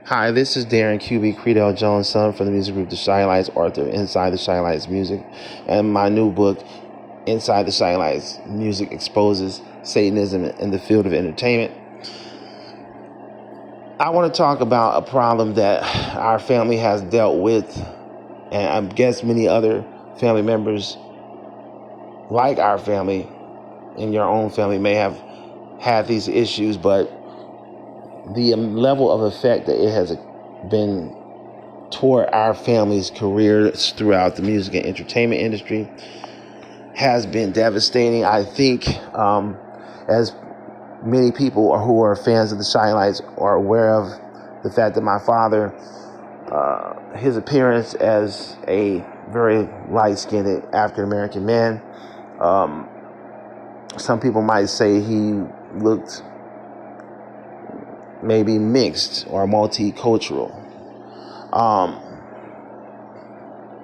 Hi, this is Darren QB Creedell Jones, son from the music group The Shy Lights, author Inside the Shy Lights Music, and my new book, Inside the Shy Lights Music Exposes Satanism in the Field of Entertainment. I want to talk about a problem that our family has dealt with, and I guess many other family members like our family in your own family may have had these issues, but the level of effect that it has been toward our family's careers throughout the music and entertainment industry has been devastating. I think as many people who are fans of the Shy Lights are aware of the fact that my father, his appearance as a very light-skinned African-American man, some people might say he looked maybe mixed or multicultural.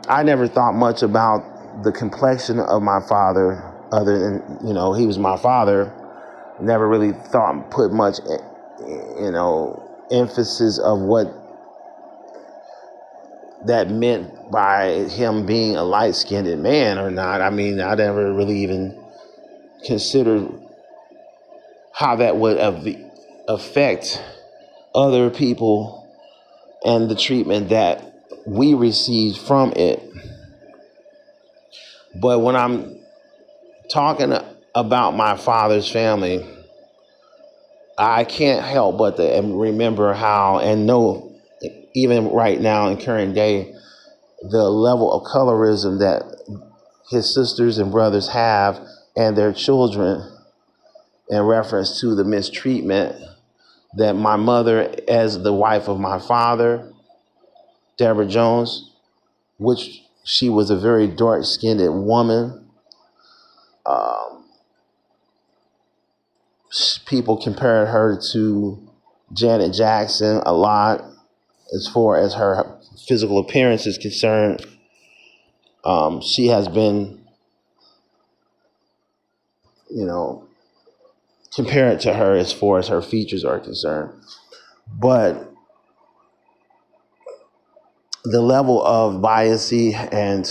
I never thought much about the complexion of my father, other than, he was my father. Never really put much, emphasis of what that meant by him being a light-skinned man or not. I mean, I never really even considered how that would affect other people and the treatment that we received from it. But when I'm talking about my father's family, I can't help but to remember how and know, even right now in current day, the level of colorism that his sisters and brothers have and their children in reference to the mistreatment that my mother, as the wife of my father, Deborah Jones, which she was a very dark-skinned woman. People compared her to Janet Jackson a lot as far as her physical appearance is concerned. She has been, compared to her as far as her features are concerned. But the level of bias and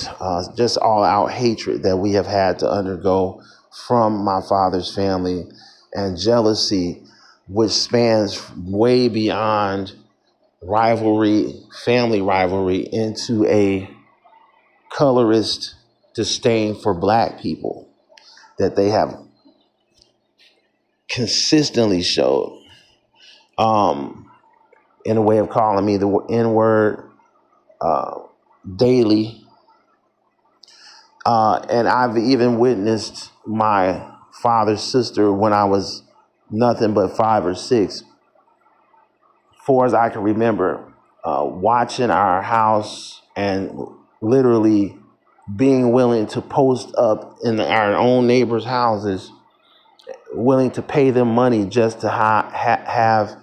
just all-out hatred that we have had to undergo from my father's family, and jealousy, which spans way beyond rivalry, family rivalry, into a colorist disdain for black people that they have consistently showed, in a way of calling me the N-word daily. And I've even witnessed my father's sister when I was nothing but 5 or 6, far as I can remember, watching our house and literally being willing to post up in our own neighbors' houses, willing to pay them money just to have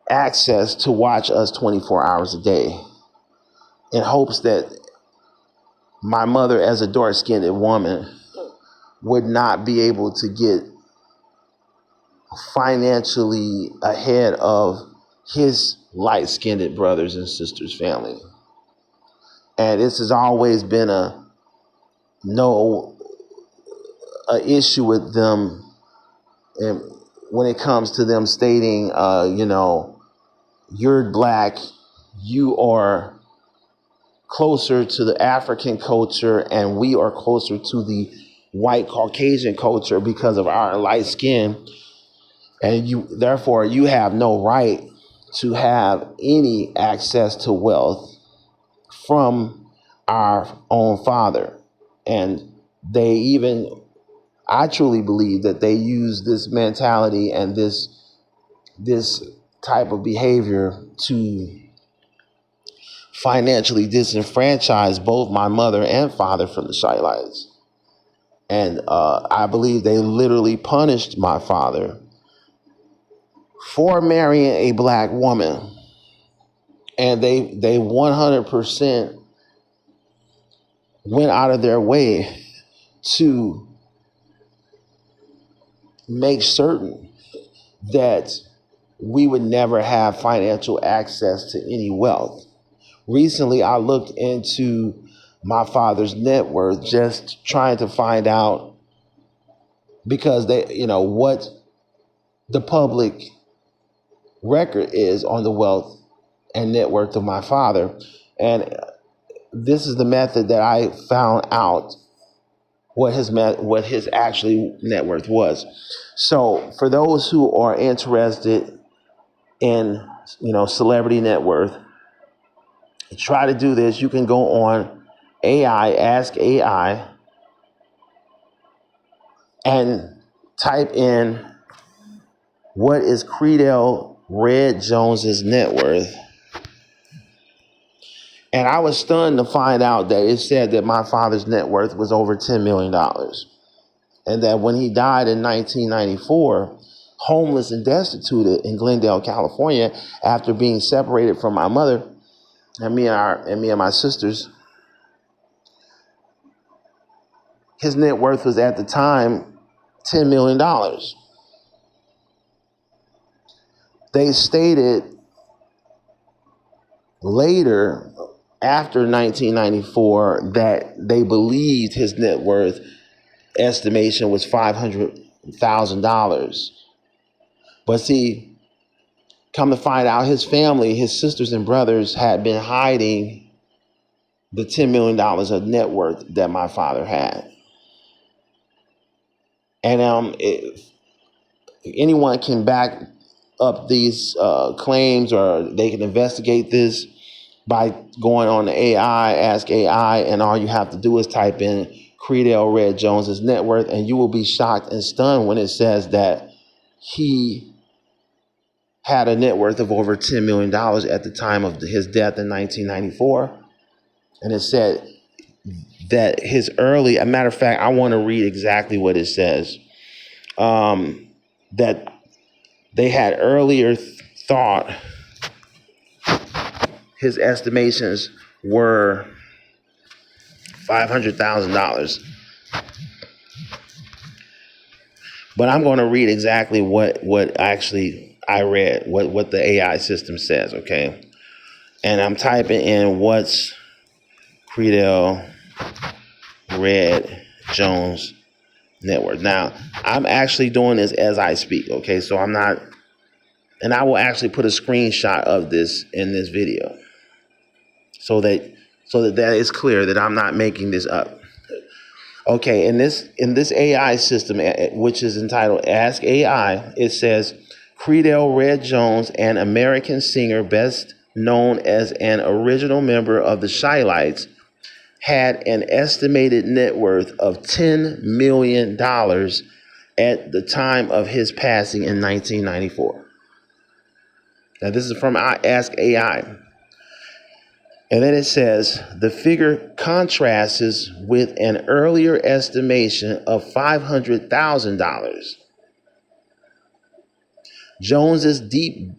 access to watch us 24 hours a day, in hopes that my mother, as a dark-skinned woman, would not be able to get financially ahead of his light-skinned brothers and sisters' family. And this has always been a issue with them, and when it comes to them stating, you're black, you are closer to the African culture, and we are closer to the white Caucasian culture because of our light skin, and therefore you have no right to have any access to wealth from our own father. And I truly believe that they use this mentality and this type of behavior to financially disenfranchise both my mother and father from the Shy Lights. And I believe they literally punished my father for marrying a black woman. And they 100% went out of their way to make certain that we would never have financial access to any wealth. Recently, I looked into my father's net worth, just trying to find out, because what the public record is on the wealth and net worth of my father. And this is the method that I found out what his actually net worth was. So for those who are interested in celebrity net worth, try to do this. You can go on Ask AI, and type in what is Credell Red Jones's net worth. And I was stunned to find out that it said that my father's net worth was over $10 million. And that when he died in 1994, homeless and destitute in Glendale, California, after being separated from my mother and me and my sisters, his net worth was at the time $10 million. They stated later, after 1994, that they believed his net worth estimation was $500,000. But see, come to find out, his family, his sisters and brothers, had been hiding the $10 million of net worth that my father had. And anyone can back up these claims, or they can investigate this by going on the Ask AI, and all you have to do is type in Credell Red Jones's net worth, and you will be shocked and stunned when it says that he had a net worth of over $10 million at the time of his death in 1994. And it said that a matter of fact, I want to read exactly what it says. That they had earlier thought his estimations were $500,000. But I'm going to read exactly what actually I read, what the AI system says, okay? And I'm typing in what's Credell Red Jones net worth. Now, I'm actually doing this as I speak, okay? So I'm not, and I will actually put a screenshot of this in this video, so that is clear that I'm not making this up. Okay, in this AI system, which is entitled Ask AI, it says Credell Red Jones, an American singer best known as an original member of the Chi-Lites, had an estimated net worth of $10 million at the time of his passing in 1994. Now, this is from Ask AI. And then it says the figure contrasts with an earlier estimation of $500,000. Jones's deep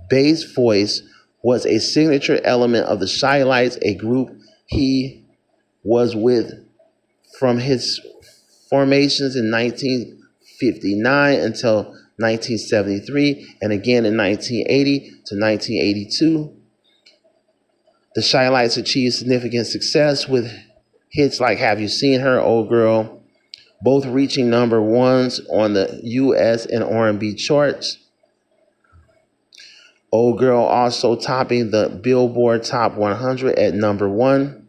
bass voice was a signature element of the Chi-Lites, a group he was with from his formations in 1959 until 1973, and again in 1980 to 1982. The Chi-Lites achieved significant success with hits like Have You Seen Her, Old Girl, both reaching number ones on the U.S. and R&B charts. Old Girl also topping the Billboard Top 100 at number one.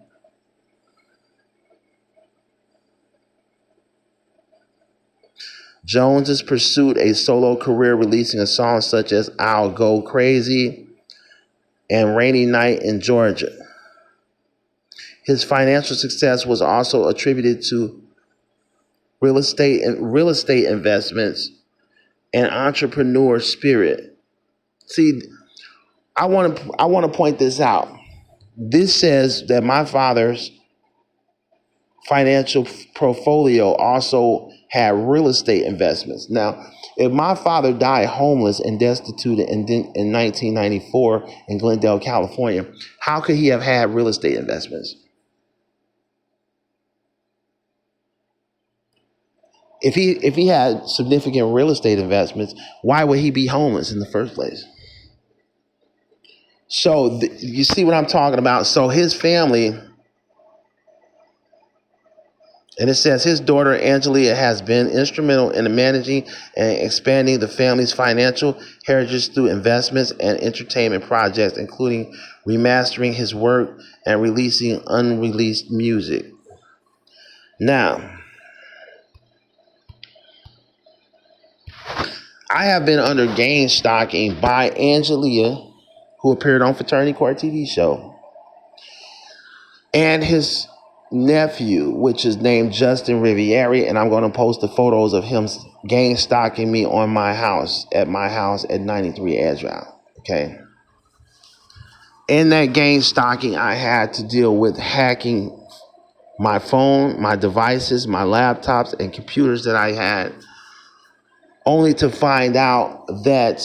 Jones has pursued a solo career, releasing a song such as I'll Go Crazy and Rainy Night in Georgia. His financial success was also attributed to real estate investments and entrepreneur spirit. See, I want to point this out. This says that my father's financial portfolio also had real estate investments. Now, if my father died homeless and destitute in 1994 in Glendale, California, how could he have had real estate investments? If he had significant real estate investments, why would he be homeless in the first place? So you see what I'm talking about? So his family, and it says his daughter Angelia has been instrumental in managing and expanding the family's financial heritage through investments and entertainment projects, including remastering his work and releasing unreleased music. Now, I have been under gang stalking by Angelia, who appeared on Fraternity Court TV show, and his nephew, which is named Justin Riviere, and I'm going to post the photos of him gang stalking me on my house at 93 Ezra. Okay. In that gang stalking, I had to deal with hacking my phone, my devices, my laptops, and computers that I had, only to find out that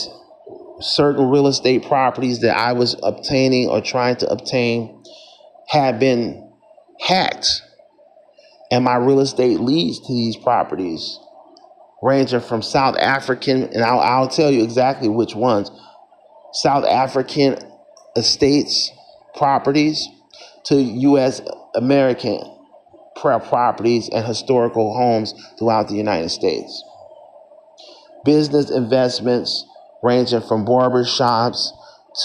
certain real estate properties that I was obtaining or trying to obtain had been hacked. And my real estate leads to these properties, ranging from South African, and I'll tell you exactly which ones, South African estates properties to U.S. American properties and historical homes throughout the United States. Business investments ranging from barber shops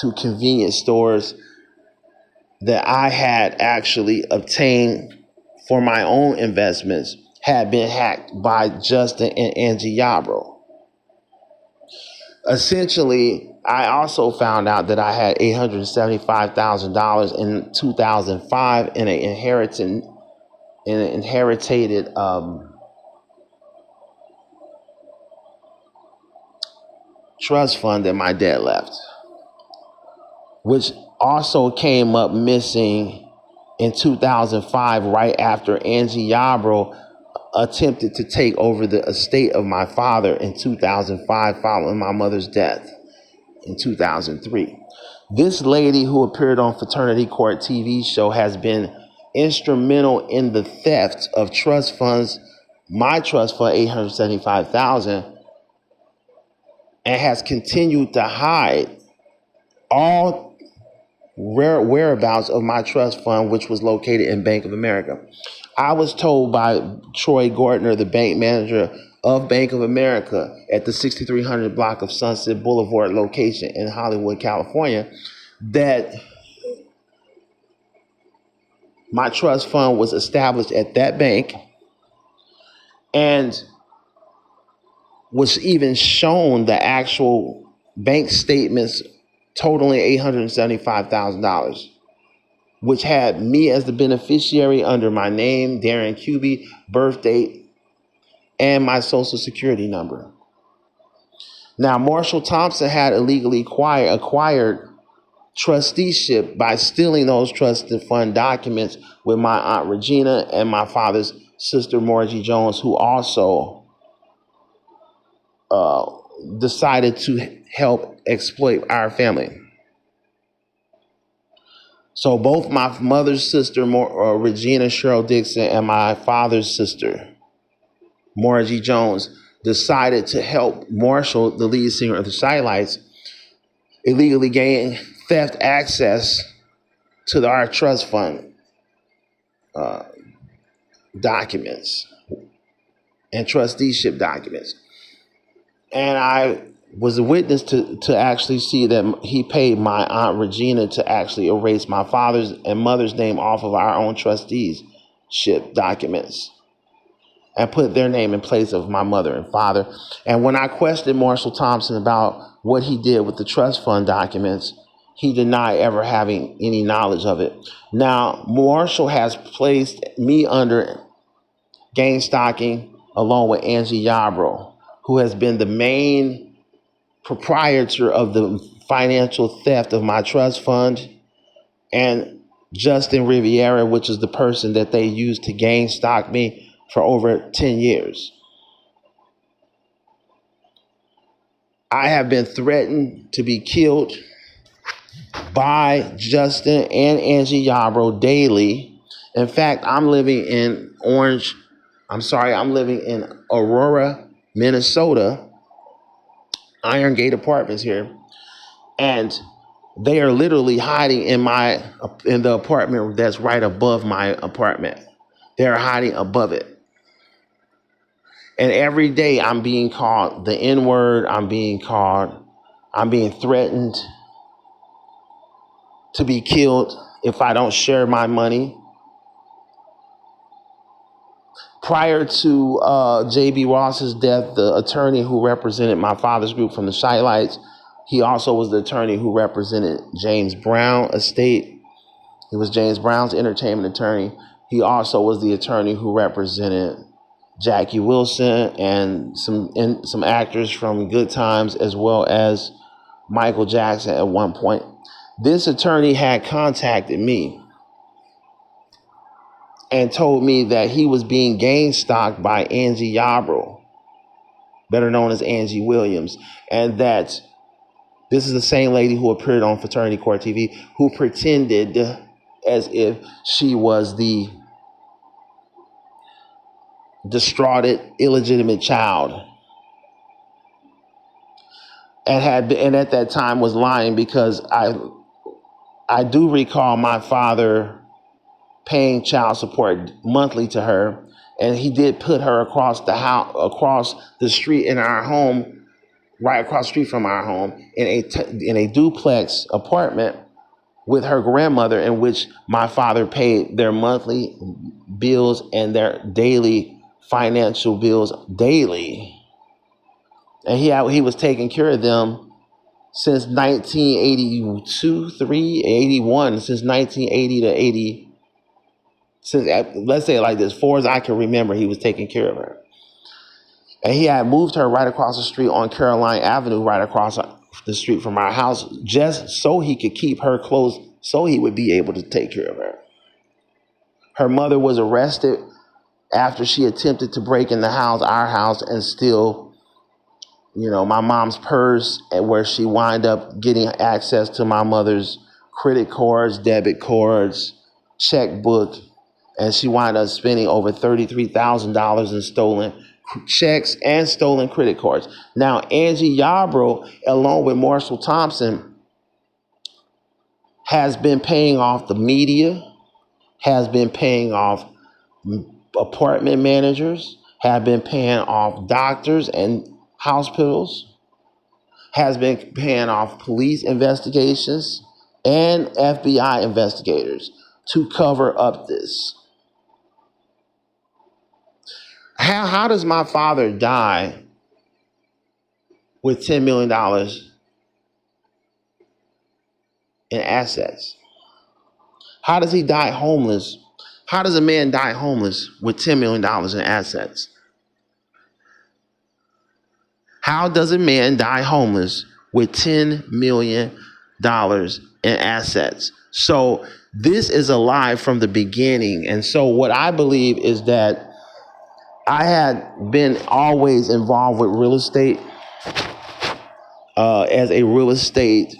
to convenience stores that I had actually obtained for my own investments had been hacked by Justin and Angie Yarbrough. Essentially, I also found out that I had $875,000 in 2005 in an inherited trust fund that my dad left, which also came up missing in 2005, right after Angie Yarbrough attempted to take over the estate of my father in 2005 following my mother's death in 2003. This lady who appeared on Fraternity Court TV show has been instrumental in the theft of trust funds, my trust fund, $875,000, and has continued to hide all whereabouts of my trust fund, which was located in Bank of America. I was told by Troy Gortner, the bank manager of Bank of America at the 6300 block of Sunset Boulevard location in Hollywood, California, that my trust fund was established at that bank and was even shown the actual bank statements totaling $875,000, which had me as the beneficiary under my name, Darren Cuby, birth date, and my social security number. Now, Marshall Thompson had illegally acquired trusteeship by stealing those trust fund documents with my Aunt Regina and my father's sister, Margie Jones, who also decided to help exploit our family. So both my mother's sister, Regina Cheryl Dixon, and my father's sister, Margie Jones, decided to help Marshall, the lead singer of the Shylights, illegally gain theft access to our trust fund documents and trusteeship documents. And I was a witness to actually see that he paid my Aunt Regina to actually erase my father's and mother's name off of our own trusteeship documents and put their name in place of my mother and father. And when I questioned Marshall Thompson about what he did with the trust fund documents, he denied ever having any knowledge of it. Now, Marshall has placed me under gang stalking along with Angie Yarbrough, who has been the main proprietor of the financial theft of my trust fund, and Justin Riviera, which is the person that they used to gang stalk me for over 10 years. I have been threatened to be killed by Justin and Angie Yarbrough daily. In fact, I'm living in Orange I'm living in Aurora, Minnesota, Iron Gate Apartments here, and they are literally hiding in the apartment that's right above my apartment. They're hiding above it. And every day I'm being called the N-word, I'm being threatened to be killed if I don't share my money. Prior to J.B. Ross's death, the attorney who represented my father's group from the Shielites, he also was the attorney who represented James Brown estate. He was James Brown's entertainment attorney. He also was the attorney who represented Jackie Wilson and some actors from Good Times, as well as Michael Jackson at one point. This attorney had contacted me and told me that he was being gang stalked by Angie Yarbrough, better known as Angie Williams, and that this is the same lady who appeared on Fraternity Court TV, who pretended as if she was the distraught, illegitimate child, and at that time was lying, because I do recall my father paying child support monthly to her, and he did put her across the street in our home, right across the street from our home, in a duplex apartment with her grandmother, in which my father paid their monthly bills and their daily financial bills daily. And he was taking care of them since 1982, 81, since 1980 to 80. Since, let's say it like this, far as I can remember, he was taking care of her. And he had moved her right across the street on Caroline Avenue, right across the street from our house, just so he could keep her close, so he would be able to take care of her. Her mother was arrested after she attempted to break in our house, and steal, my mom's purse, where she wound up getting access to my mother's credit cards, debit cards, checkbook. And she wound up spending over $33,000 in stolen checks and stolen credit cards. Now, Angie Yarbrough, along with Marshall Thompson, has been paying off the media, has been paying off apartment managers, have been paying off doctors and hospitals, has been paying off police investigations and FBI investigators to cover up this. How does my father die with $10 million in assets? How does he die homeless? How does a man die homeless with $10 million in assets? How does a man die homeless with $10 million in assets? So this is a lie from the beginning. And so what I believe is that I had been always involved with real estate as a real estate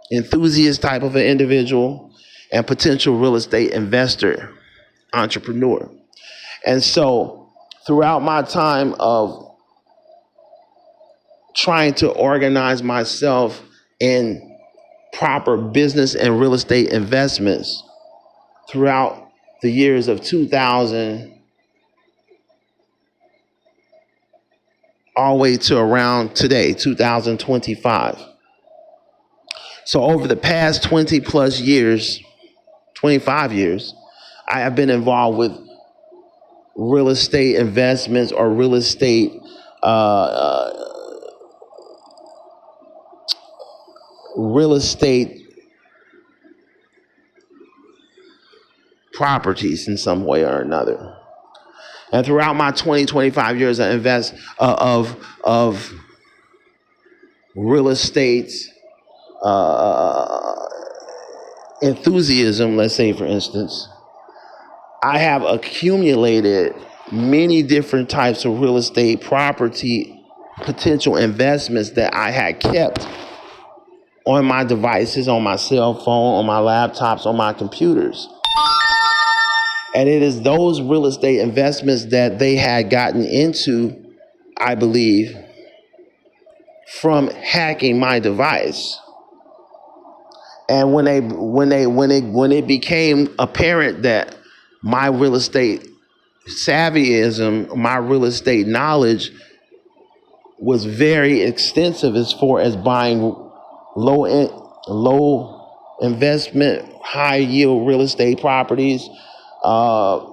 enthusiast type of an individual and potential real estate investor, entrepreneur. And so throughout my time of trying to organize myself in proper business and real estate investments throughout the years of 2000 all the way to around today, 2025. So over the past 20 plus years, 25 years, I have been involved with real estate investments or real estate properties in some way or another. And throughout my 25 years of real estate enthusiasm, let's say, for instance, I have accumulated many different types of real estate property potential investments that I had kept on my devices, on my cell phone, on my laptops, on my computers. And it is those real estate investments that they had gotten into, I believe, from hacking my device. And when it became apparent that my real estate savvyism, my real estate knowledge was very extensive as far as buying low investment, high yield real estate properties,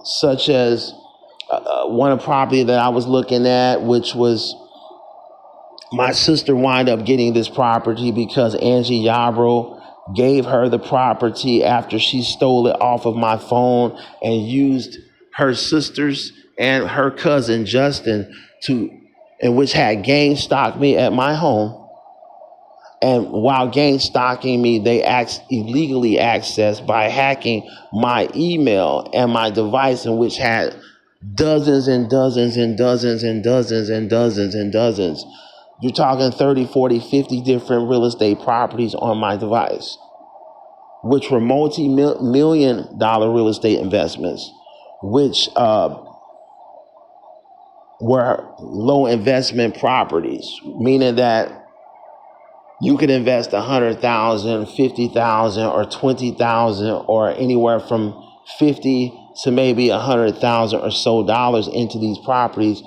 such as one property that I was looking at, which was my sister wound up getting this property because Angie Yarbrough gave her the property after she stole it off of my phone and used her sisters and her cousin Justin and which had gang stalked me at my home. And while gang stalking me, they illegally accessed by hacking my email and my device, in which had dozens and dozens and dozens and dozens and dozens and dozens. You're talking 30, 40, 50 different real estate properties on my device, which were multi-million-dollar real estate investments, which were low investment properties, meaning that you could invest 100,000, 50,000, or 20,000, or anywhere from 50 to maybe 100,000 or so dollars into these properties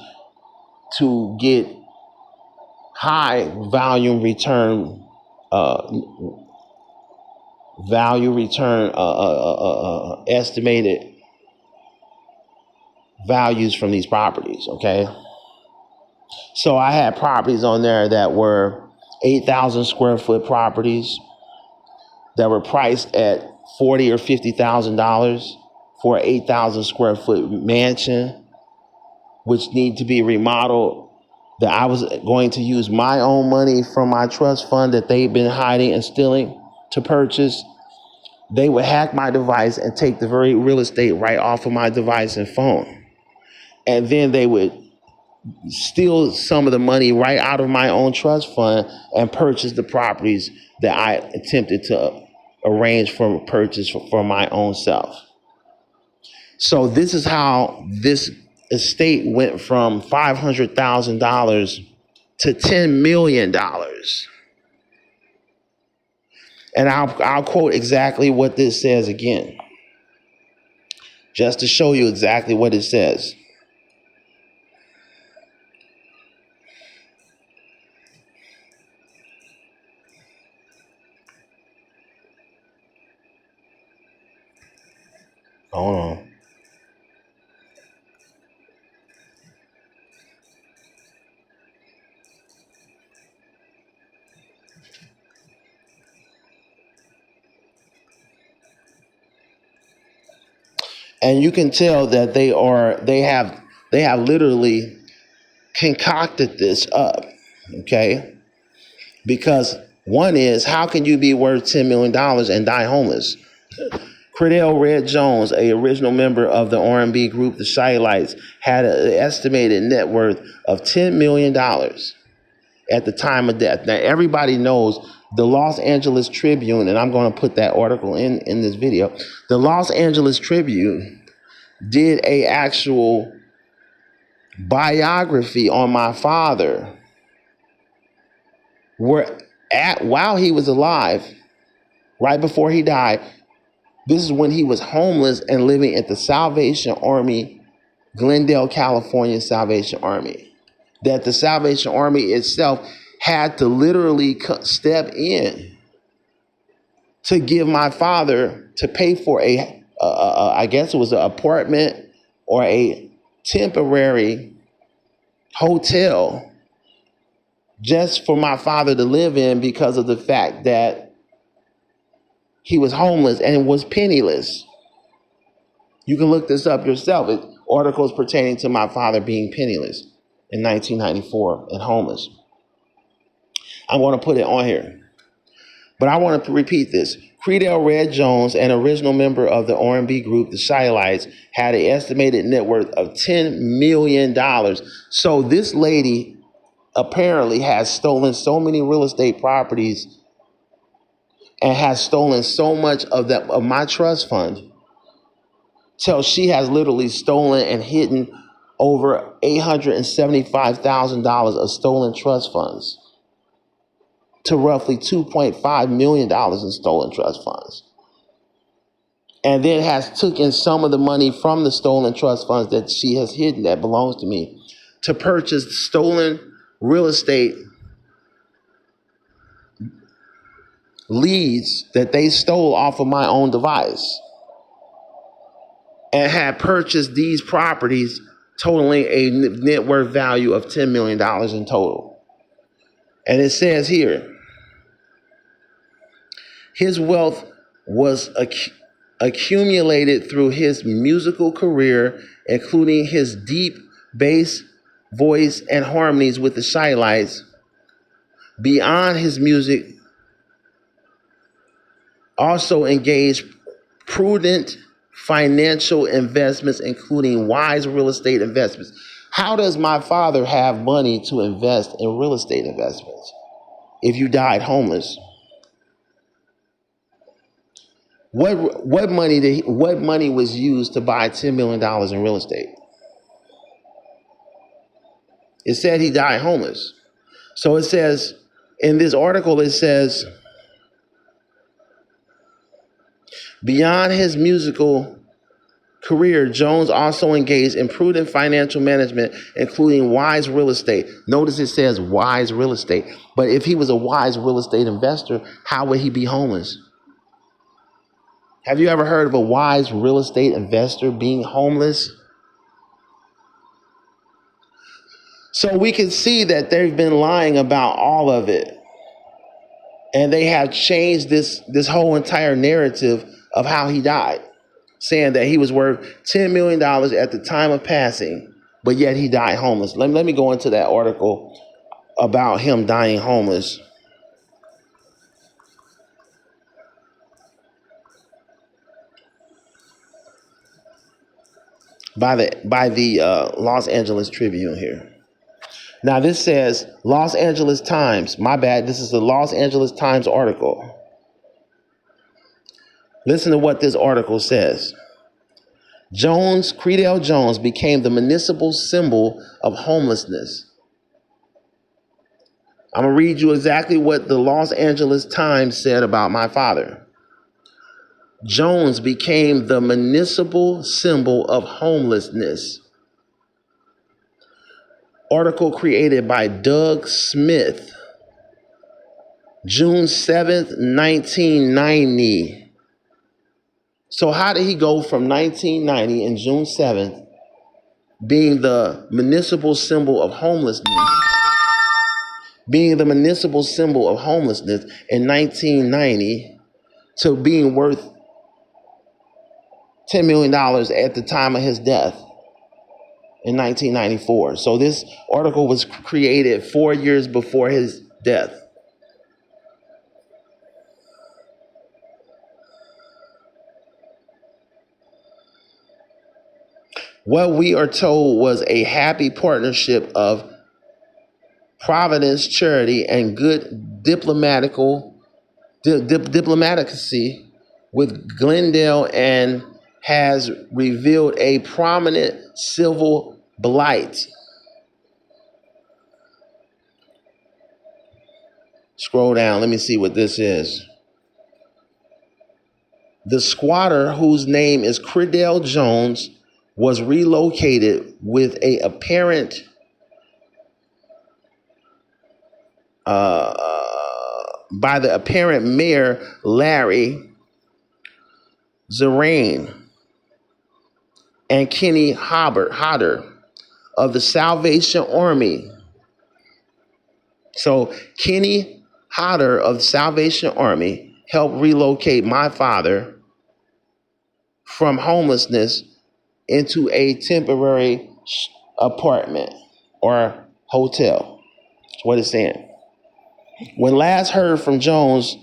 to get high volume return, estimated values from these properties. Okay, so I had properties on there that were 8,000 square foot properties that were priced at $40,000 or $50,000 for an 8,000 square foot mansion, which need to be remodeled. That I was going to use my own money from my trust fund that they've been hiding and stealing to purchase. They would hack my device and take the very real estate right off of my device and phone. And then they would steal some of the money right out of my own trust fund and purchase the properties that I attempted to arrange for purchase for my own self. So this is how this estate went from $500,000 to $10 million. And I'll quote exactly what this says again, just to show you exactly what it says. Hold on. And you can tell that they have literally concocted this up, okay? Because one is, how can you be worth $10 million and die homeless? Credell Red Jones, a original member of the R&B group The Chi-Lites, had an estimated net worth of $10 million at the time of death. Now, everybody knows the Los Angeles Tribune, and I'm going to put that article in this video. The Los Angeles Tribune did a actual biography on my father, while he was alive, right before he died. This is when he was homeless and living at the Salvation Army, Glendale, California Salvation Army. That the Salvation Army itself had to literally step in to give my father, to pay for I guess it was an apartment or a temporary hotel just for my father to live in, because of the fact that he was homeless and was penniless. You can look this up yourself. Articles pertaining to my father being penniless in 1994 and homeless. I'm going to put it on here. But I want to repeat this. Credell Red Jones, an original member of the R&B group The Chi-Lites, had an estimated net worth of $10 million. So this lady apparently has stolen so many real estate properties and has stolen so much of my trust fund till she has literally stolen and hidden over $875,000 of stolen trust funds to roughly $2.5 million in stolen trust funds. And then has taken some of the money from the stolen trust funds that she has hidden that belongs to me to purchase stolen real estate leads that they stole off of my own device, and had purchased these properties totaling a net worth value of $10 million in total. And it says here, his wealth was accumulated through his musical career, including his deep bass voice and harmonies with the Shy Lights. Beyond his music, also engaged prudent financial investments, including wise real estate investments. How does my father have money to invest in real estate investments if you died homeless? What money was used to buy $10 million in real estate? It said he died homeless. So it says in this article, it says, beyond his musical career, Jones also engaged in prudent financial management, including wise real estate. Notice it says wise real estate. But if he was a wise real estate investor, how would he be homeless? Have you ever heard of a wise real estate investor being homeless? So we can see that they've been lying about all of it. And they have changed this whole entire narrative of how he died, saying that he was worth $10 million at the time of passing, but yet he died homeless. Let me go into that article about him dying homeless. By the Los Angeles Tribune here. Now this says Los Angeles Times. My bad. This is the Los Angeles Times article. Listen to what this article says. Credell Jones became the municipal symbol of homelessness. I'm going to read you exactly what the Los Angeles Times said about my father. Jones became the municipal symbol of homelessness. Article created by Doug Smith, June 7th, 1990. So how did he go from 1990 and June 7th being the municipal symbol of homelessness, in 1990 to being worth $10 million at the time of his death in 1994. So this article was created 4 years before his death. What we are told was a happy partnership of Providence charity and good diplomacy with Glendale, and has revealed a prominent civil blight. Scroll down. Let me see what this is. The squatter, whose name is Credell Jones, was relocated with a apparent by the apparent mayor Larry Zerane and Kenny Hodder of the Salvation Army. So Kenny Hodder of the Salvation Army helped relocate my father from homelessness into a temporary apartment or hotel. That's what it's saying. When last heard from Jones,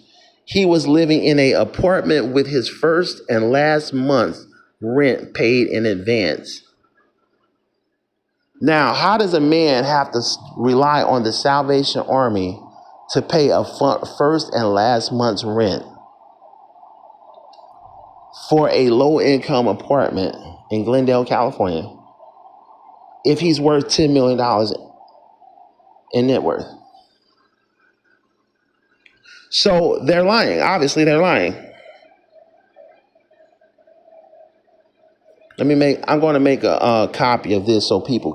he was living in an apartment with his first and last month's rent paid in advance. Now, how does a man have to rely on the Salvation Army to pay a first and last month's rent? for a low-income apartment in Glendale, California, if he's worth $10 million in net worth? So they're lying. Obviously, they're lying. I'm going to make a copy of this so people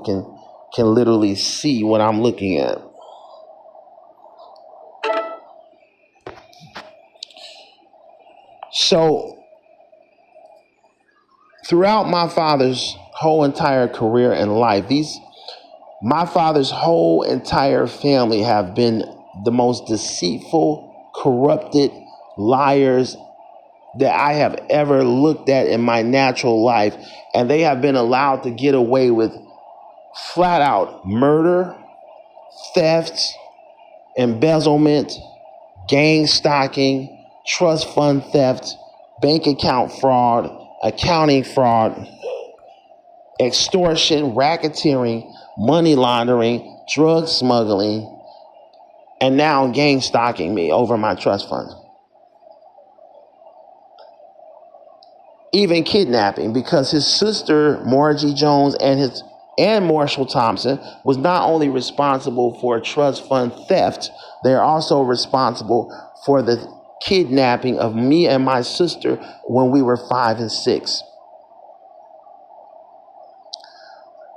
can literally see what I'm looking at. So throughout my father's whole entire career and life, my father's whole entire family have been the most deceitful, corrupted liars that I have ever looked at in my natural life. And they have been allowed to get away with flat out murder, theft, embezzlement, gang stalking, trust fund theft, bank account fraud, accounting fraud, extortion, racketeering, money laundering, drug smuggling, and now gang stalking me over my trust fund. Even kidnapping, because his sister Margie Jones and Marshall Thompson was not only responsible for trust fund theft, they're also responsible for the kidnapping of me and my sister when we were 5 and 6.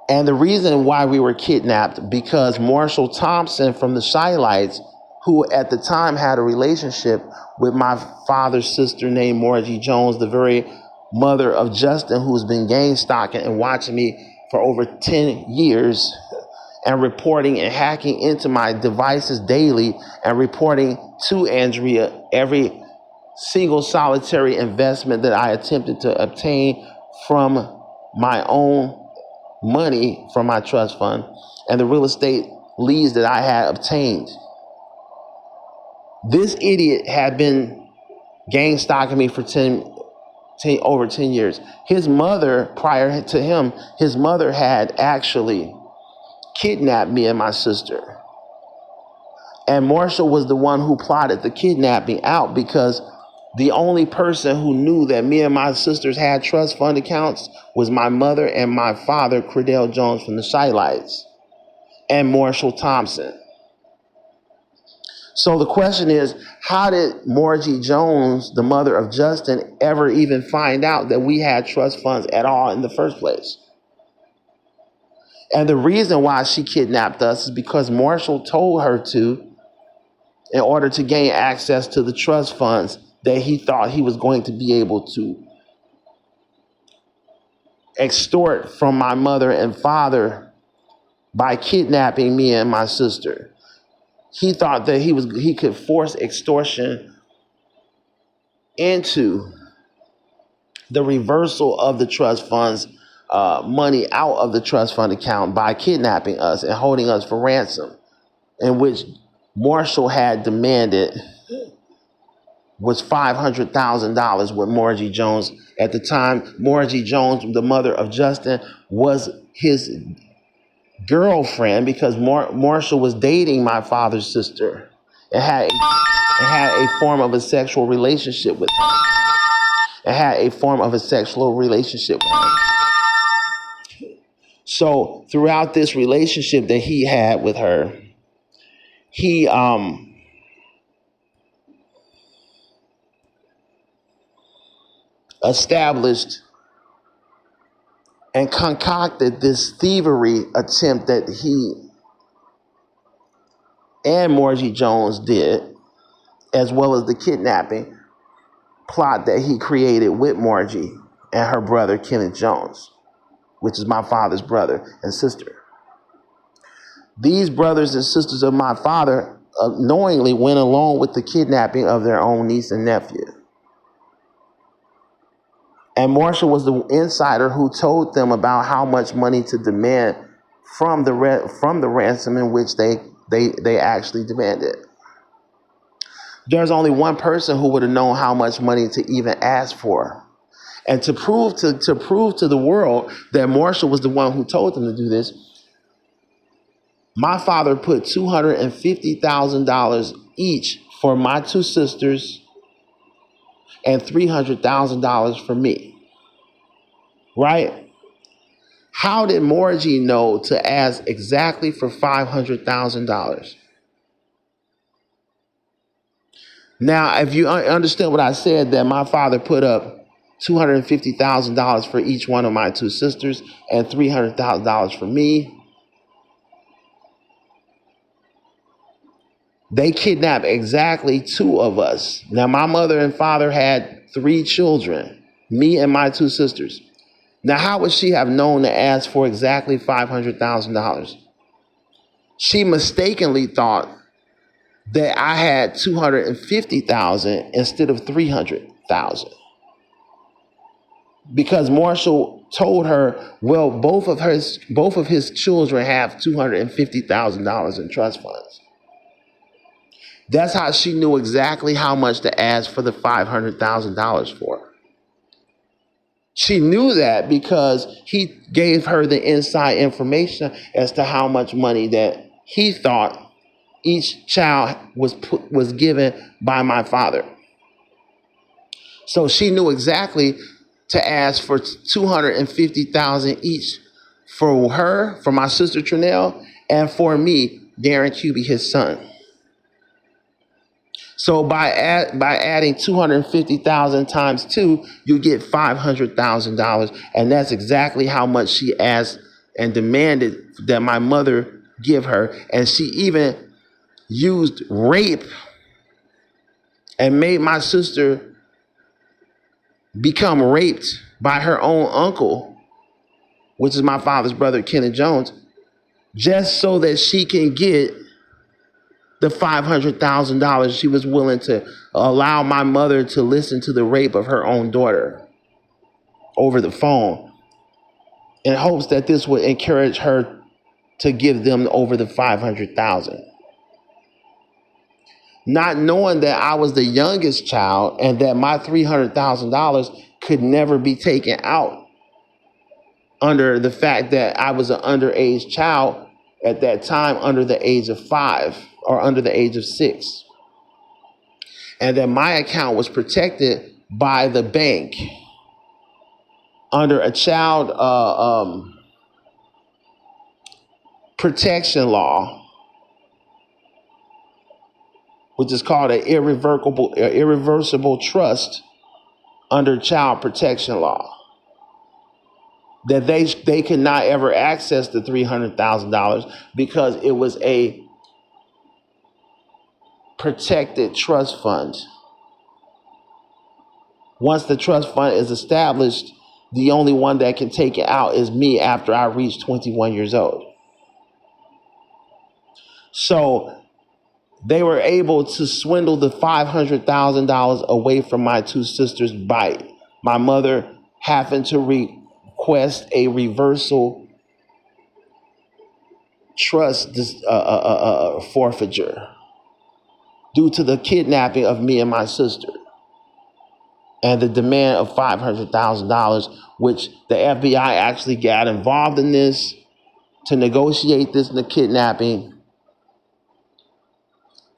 And the reason why we were kidnapped, because Marshall Thompson from the Chi-Lites, who at the time had a relationship with my father's sister named Margie Jones, the very mother of Justin, who's been gang stalking and watching me for over 10 years and reporting and hacking into my devices daily and reporting to Andrea every single solitary investment that I attempted to obtain from my own money from my trust fund and the real estate leads that I had obtained. This idiot had been gang stalking me for over 10 years. His mother, prior to him, his mother had actually kidnapped me and my sister. And Marshall was the one who plotted the kidnapping out, because the only person who knew that me and my sisters had trust fund accounts was my mother and my father, Credell Jones from the Chi-Lites, and Marshall Thompson. So the question is, how did Margie Jones, the mother of Justin, ever even find out that we had trust funds at all in the first place? And the reason why she kidnapped us is because Marshall told her to, in order to gain access to the trust funds that he thought he was going to be able to extort from my mother and father by kidnapping me and my sister. He thought that he could force extortion into the reversal of the trust funds money out of the trust fund account by kidnapping us and holding us for ransom, in which Marshall had demanded was $500,000 with Margie Jones. At the time, Margie Jones, the mother of Justin, was his girlfriend, because Marshall was dating my father's sister and had a form of a sexual relationship with her. So throughout this relationship that he had with her, he established and concocted this thievery attempt that he and Margie Jones did, as well as the kidnapping plot that he created with Margie and her brother, Kenneth Jones, which is my father's brother and sister. These brothers and sisters of my father knowingly went along with the kidnapping of their own niece and nephew. And Marshall was the insider who told them about how much money to demand from the ransom in which they actually demanded. There's only one person who would have known how much money to even ask for. And to prove to the world that Marshall was the one who told them to do this, my father put $250,000 each for my two sisters and $300,000 for me, right? How did Morgie know to ask exactly for $500,000? Now, if you understand what I said, that my father put up $250,000 for each one of my two sisters and $300,000 for me, they kidnapped exactly two of us. Now, my mother and father had three children, me and my two sisters. Now, how would she have known to ask for exactly $500,000? She mistakenly thought that I had $250,000 instead of $300,000. Because Marshall told her, well, both of his children have $250,000 in trust funds. That's how she knew exactly how much to ask for the $500,000 for. She knew that because he gave her the inside information as to how much money that he thought each child was given by my father. So she knew exactly to ask for $250,000 each for her, for my sister Trinell, and for me, Darren Cuby, his son. So by adding 250,000 times 2, you get $500,000, and that's exactly how much she asked and demanded that my mother give her. And she even used rape and made my sister become raped by her own uncle, which is my father's brother, Kenneth Jones, just so that she can get the $500,000. She was willing to allow my mother to listen to the rape of her own daughter over the phone in hopes that this would encourage her to give them over the $500,000. Not knowing that I was the youngest child and that my $300,000 could never be taken out under the fact that I was an underage child at that time, under the age of 5 or under the age of 6. And that my account was protected by the bank under a child protection law, which is called an irreversible trust under child protection law. That they could not ever access the $300,000 because it was a protected trust fund. Once the trust fund is established, the only one that can take it out is me after I reach 21 years old. So they were able to swindle the $500,000 away from my two sisters by my mother having to request a reversal trust forfeiture due to the kidnapping of me and my sister and the demand of $500,000, which the FBI actually got involved in this to negotiate this kidnapping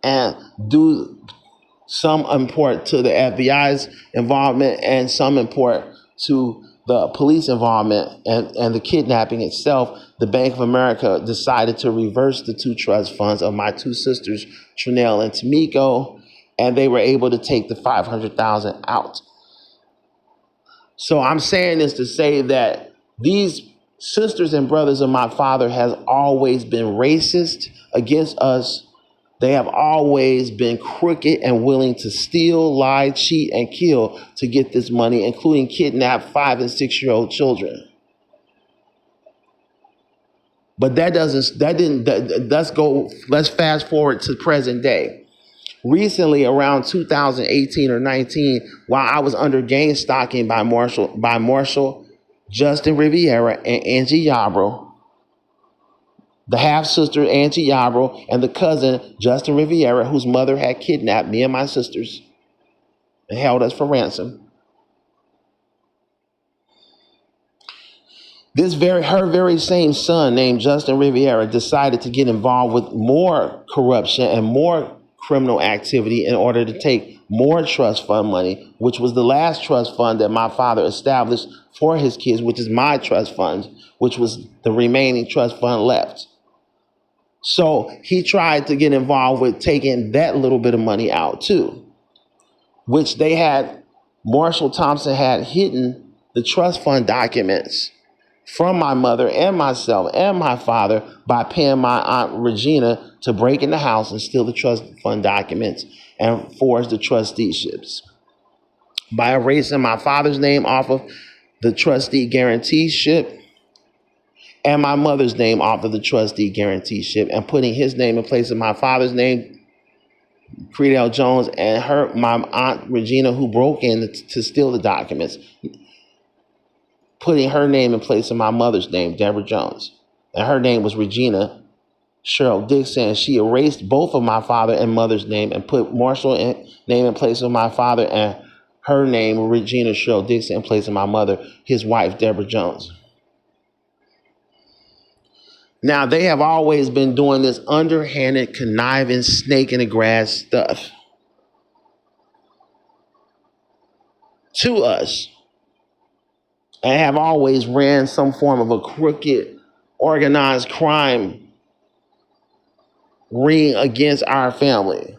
and do some import to the FBI's involvement and some import to the police involvement and the kidnapping itself. The Bank of America decided to reverse the two trust funds of my two sisters, Trinell and Tamiko, and they were able to take the $500,000 out. So I'm saying this to say that these sisters and brothers of my father has always been racist against us. They have always been crooked and willing to steal, lie, cheat, and kill to get this money, including kidnap 5 and 6-year-old children. But let's fast forward to present day. Recently, around 2018 or 19, while I was under gang stalking by Marshall, Justin Riviera, and Angie Yarbrough, the half-sister Angie Yarbrough, and the cousin Justin Riviera, whose mother had kidnapped me and my sisters and held us for ransom. Her very same son, named Justin Riviera, decided to get involved with more corruption and more criminal activity in order to take more trust fund money, which was the last trust fund that my father established for his kids, which is my trust fund, which was the remaining trust fund left. So he tried to get involved with taking that little bit of money out too, which they had, Marshall Thompson had hidden the trust fund documents from my mother and myself and my father by paying my Aunt Regina to break in the house and steal the trust fund documents and forge the trusteeships. By erasing my father's name off of the trustee guaranteeship and my mother's name off of the trustee guaranteeship and putting his name in place of my father's name, Creedell Jones, and my Aunt Regina, who broke in to steal the documents, putting her name in place of my mother's name, Deborah Jones. And her name was Regina Cheryl Dixon. And she erased both of my father and mother's name and put Marshall's name in place of my father and her name, Regina Cheryl Dixon, in place of my mother, his wife, Deborah Jones. Now, they have always been doing this underhanded, conniving, snake in the grass stuff to us, and have always ran some form of a crooked, organized crime ring against our family.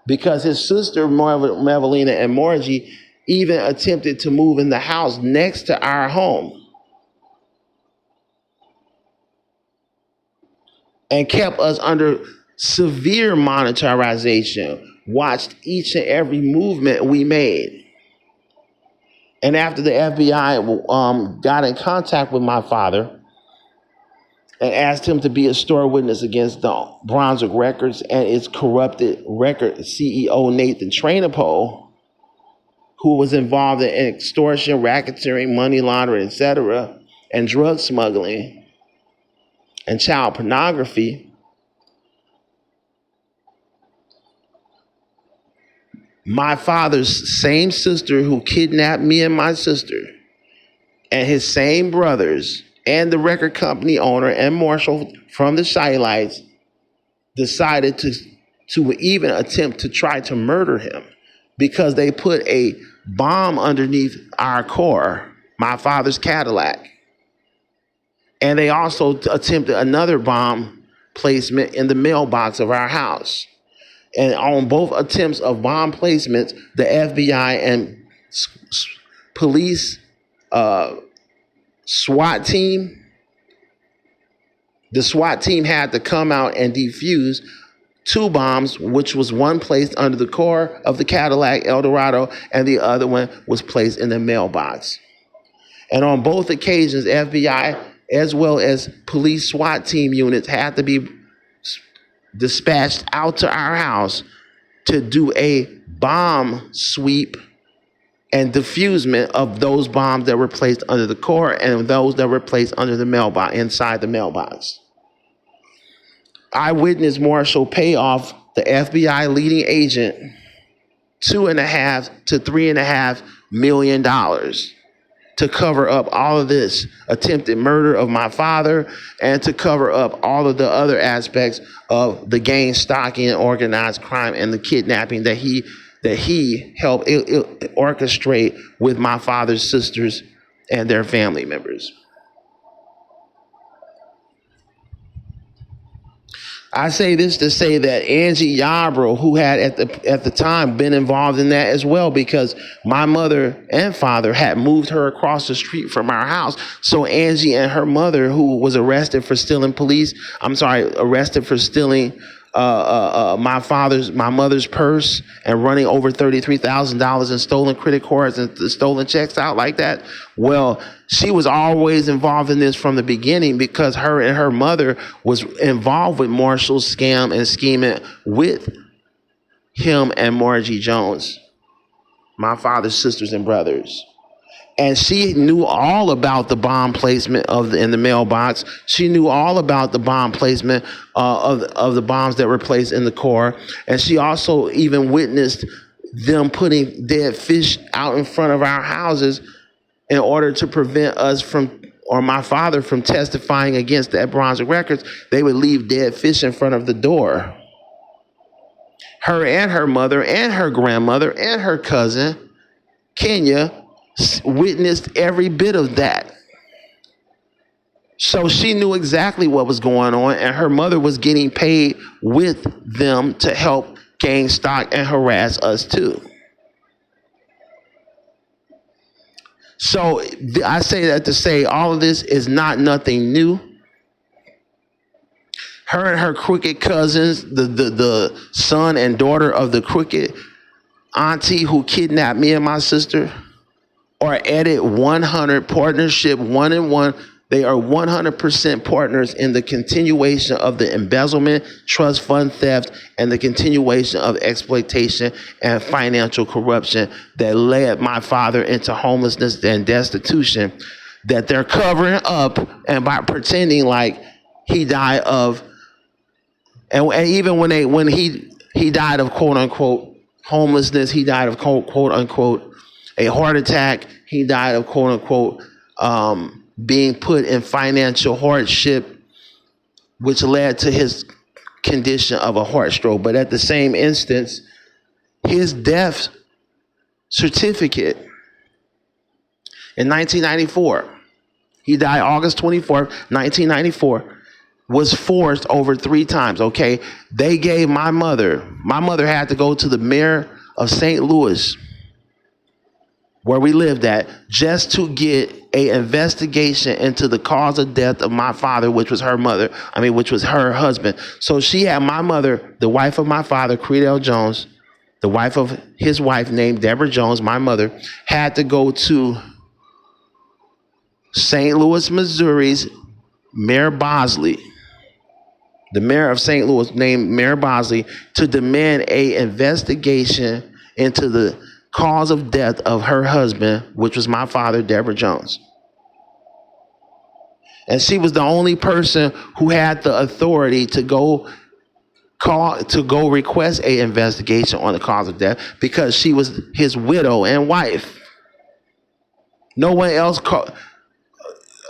Because his sister, Mevelina and Margie, even attempted to move in the house next to our home and kept us under severe monitorization, watched each and every movement we made. And after the FBI got in contact with my father and asked him to be a store witness against the Brunswick Records and its corrupted record CEO, Nathan Trainapole, who was involved in extortion, racketeering, money laundering, etc., and drug smuggling and child pornography, my father's same sister who kidnapped me and my sister, and his same brothers, and the record company owner and Marshall from the Shielites decided to even attempt to try to murder him because they put a bomb underneath our car, my father's Cadillac. And they also attempted another bomb placement in the mailbox of our house. And on both attempts of bomb placements, the FBI and police SWAT team, the SWAT team had to come out and defuse two bombs, which was one placed under the car of the Cadillac Eldorado, and the other one was placed in the mailbox. And on both occasions, FBI as well as police SWAT team units had to be dispatched out to our house to do a bomb sweep and diffusement of those bombs that were placed under the car and those that were placed under the mailbox, inside the mailbox. I witnessed Marshall pay off the FBI leading agent $2.5 to $3.5 million to cover up all of this attempted murder of my father and to cover up all of the other aspects of the gang stalking and organized crime and the kidnapping that he helped orchestrate with my father's sisters and their family members. I say this to say that Angie Yarbrough, who had at the time been involved in that as well, because my mother and father had moved her across the street from our house. So Angie and her mother, who was arrested for stealing my mother's purse and running over $33,000 in stolen credit cards and stolen checks out like that. Well, she was always involved in this from the beginning because her and her mother was involved with Marshall's scam and scheming with him and Margie Jones, my father's sisters and brothers. And she knew all about the bomb placement in the mailbox. She knew all about the bomb placement of the bombs that were placed in the car. And she also even witnessed them putting dead fish out in front of our houses in order to prevent us from, or my father from testifying against the Brunswick Records. They would leave dead fish in front of the door. Her and her mother and her grandmother and her cousin, Kenya, witnessed every bit of that. So she knew exactly what was going on, and her mother was getting paid with them to help gain stock and harass us too. So I say that to say all of this is not nothing new. Her and her crooked cousins, the son and daughter of the crooked auntie who kidnapped me and my sister, are at it 100 partnership, 1-1. They are 100% partners in the continuation of the embezzlement, trust fund theft, and the continuation of exploitation and financial corruption that led my father into homelessness and destitution, that they're covering up and by pretending like he died of, and even when he died of quote unquote homelessness, he died of quote unquote a heart attack, he died of quote unquote being put in financial hardship, which led to his condition of a heart stroke. But at the same instance, his death certificate in 1994, he died August 24th, 1994, was forged over 3 times, okay? They gave my mother had to go to the mayor of St. Louis, where we lived at, just to get a investigation into the cause of death of my father, which was her husband. So she had my mother, the wife of my father, Creedell Jones, the wife of his wife named Deborah Jones, my mother, had to go to St. Louis, Missouri's Mayor Bosley, the mayor of St. Louis named Mayor Bosley, to demand a investigation into the cause of death of her husband, which was my father, Deborah Jones. And she was the only person who had the authority to go request a investigation on the cause of death, because she was his widow and wife. No one else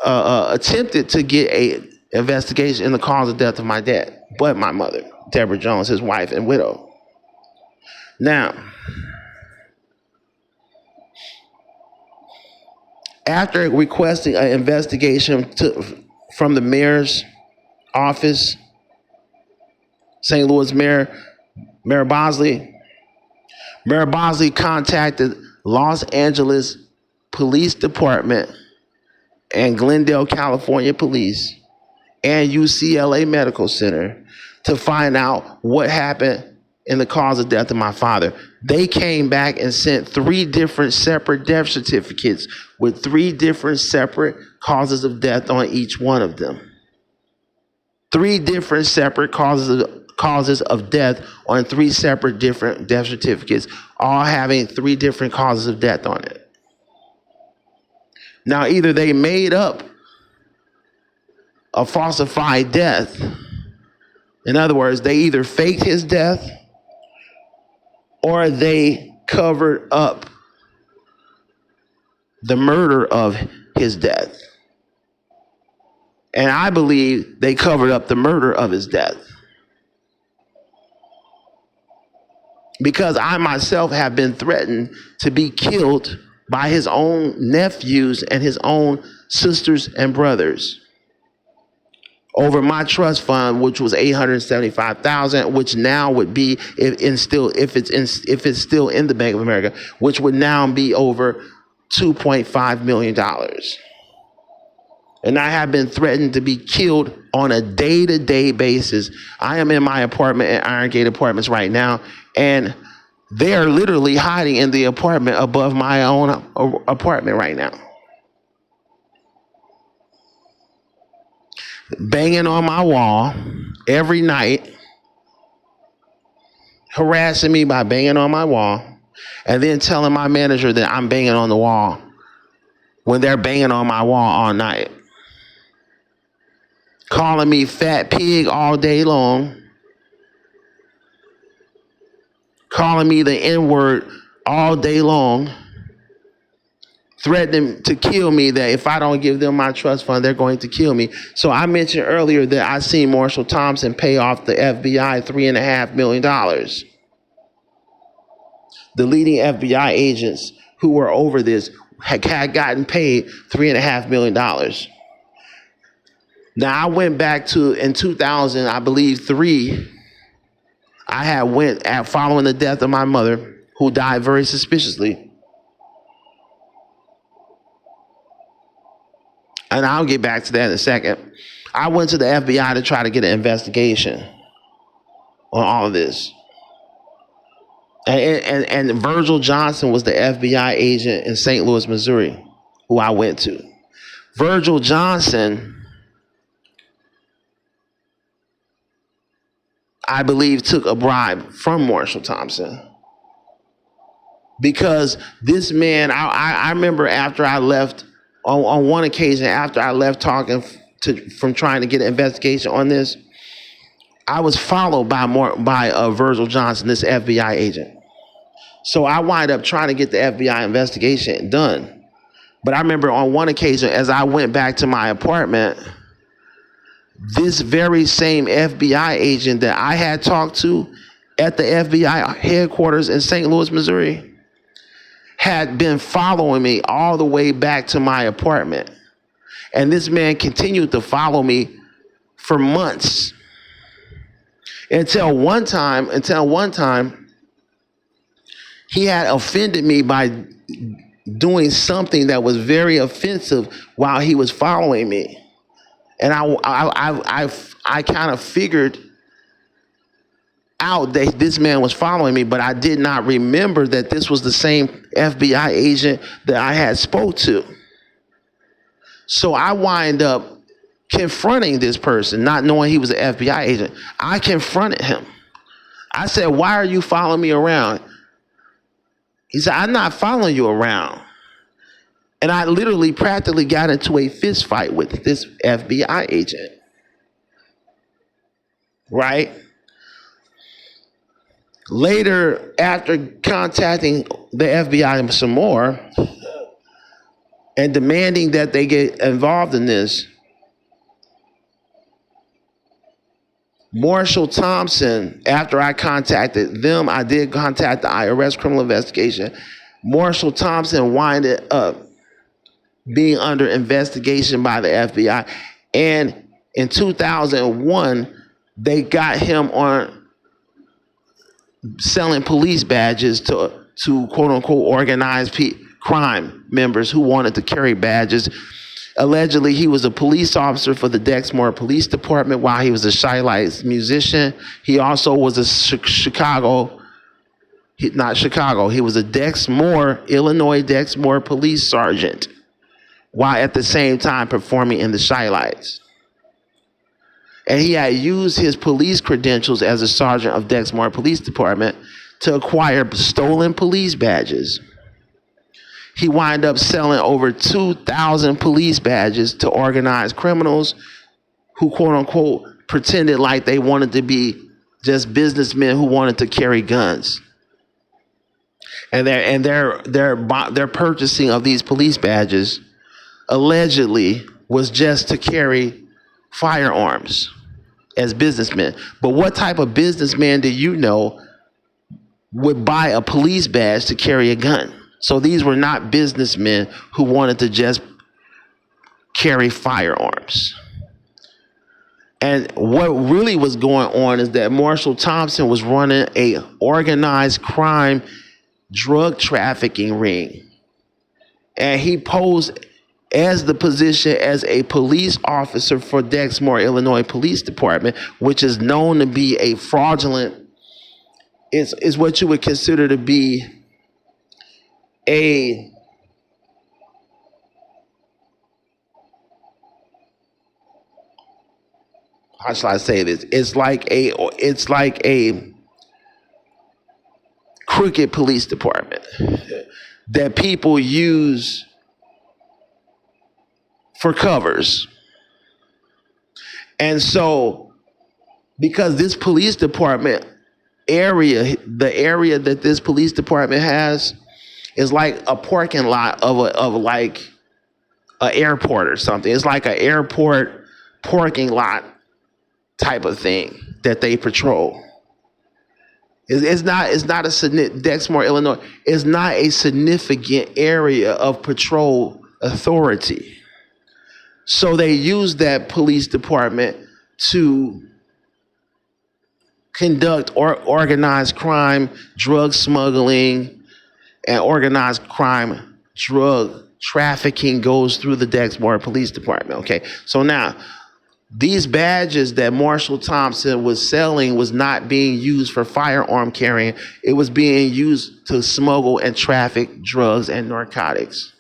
attempted to get a investigation in the cause of death of my dad, but my mother, Deborah Jones, his wife and widow. Now, after requesting an investigation from the mayor's office, St. Louis Mayor Bosley contacted Los Angeles Police Department and Glendale, California Police and UCLA Medical Center to find out what happened in the cause of death of my father. They came back and sent 3 different separate death certificates with 3 different separate causes of death on each one of them. 3 different separate causes of death on 3 separate different death certificates, all having 3 different causes of death on it. Now, either they made up a falsified death. In other words, they either faked his death or they covered up the murder of his death. And I believe they covered up the murder of his death, because I myself have been threatened to be killed by his own nephews and his own sisters and brothers over my trust fund, which was $875,000, which now would be, if it's still in the Bank of America, which would now be over $2.5 million. And I have been threatened to be killed on a day-to-day basis. I am in my apartment at Iron Gate Apartments right now, and they are literally hiding in the apartment above my own apartment right now, banging on my wall every night, harassing me by banging on my wall, and then telling my manager that I'm banging on the wall when they're banging on my wall all night. Calling me fat pig all day long. Calling me the N-word all day long. Threatening to kill me, that if I don't give them my trust fund, they're going to kill me. So I mentioned earlier that I seen Marshall Thompson pay off the FBI $3.5 million. the leading FBI agents who were over this had gotten paid $3.5 million. Now I went back to in 2000, I believe 3. I had went at following the death of my mother, who died very suspiciously. And I'll get back to that in a second. I went to the FBI to try to get an investigation on all of this. And Virgil Johnson was the FBI agent in St. Louis, Missouri, who I went to. Virgil Johnson, I believe, took a bribe from Marshall Thompson. Because this man, I remember after I left, on one occasion, after I left talking from trying to get an investigation on this, I was followed by Virgil Johnson, this FBI agent. So I wind up trying to get the FBI investigation done. But I remember on one occasion, as I went back to my apartment, this very same FBI agent that I had talked to at the FBI headquarters in St. Louis, Missouri, had been following me all the way back to my apartment. And this man continued to follow me for months. Until one time, he had offended me by doing something that was very offensive while he was following me. And I kind of figured out that this man was following me, but I did not remember that this was the same FBI agent that I had spoke to. So I wind up confronting this person, not knowing he was an FBI agent. I confronted him. I said, "Why are you following me around?" He said, "I'm not following you around." And I literally practically got into a fist fight with this FBI agent. Right? Later, after contacting the FBI some more and demanding that they get involved in this, Marshall Thompson, after I contacted them, I did contact the IRS Criminal Investigation. Marshall Thompson winded up being under investigation by the FBI. And in 2001, they got him on selling police badges to quote unquote organized crime members who wanted to carry badges. Allegedly, he was a police officer for the Dexmoor Police Department while he was a Shy Lights musician. He also was a he was a Illinois Dexmoor police sergeant while at the same time performing in the Shy Lights. And he had used his police credentials as a sergeant of Dexmoor Police Department to acquire stolen police badges. He wound up selling over 2,000 police badges to organized criminals who, quote unquote, pretended like they wanted to be just businessmen who wanted to carry guns. And their purchasing of these police badges allegedly was just to carry firearms as businessmen. But what type of businessman do you know would buy a police badge to carry a gun? So these were not businessmen who wanted to just carry firearms. And what really was going on is that Marshall Thompson was running a organized crime drug trafficking ring. And he posed as the position as a police officer for Dexmoor, Illinois Police Department, which is known to be a fraudulent, is what you would consider to be how shall I say this? It's like a crooked police department that people use for covers. And so, because this police department the area that this police department has is like a parking lot of like an airport or something. It's like an airport parking lot type of thing that they patrol. It's not a Dexmoor, Illinois, is not a significant area of patrol authority. So they use that police department to conduct organized crime, drug smuggling, and organized crime, drug trafficking goes through the Dexmoor Police Department. Okay, so now these badges that Marshall Thompson was selling was not being used for firearm carrying. It was being used to smuggle and traffic drugs and narcotics.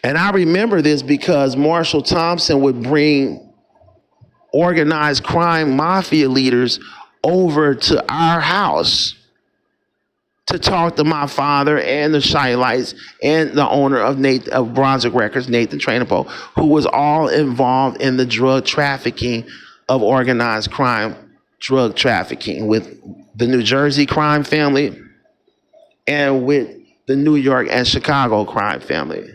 And I remember this because Marshall Thompson would bring organized crime mafia leaders over to our house to talk to my father and the Shielites and the owner of Brunswick Records, Nathan Trainable, who was all involved in the drug trafficking of organized crime, drug trafficking with the New Jersey crime family and with the New York and Chicago crime family.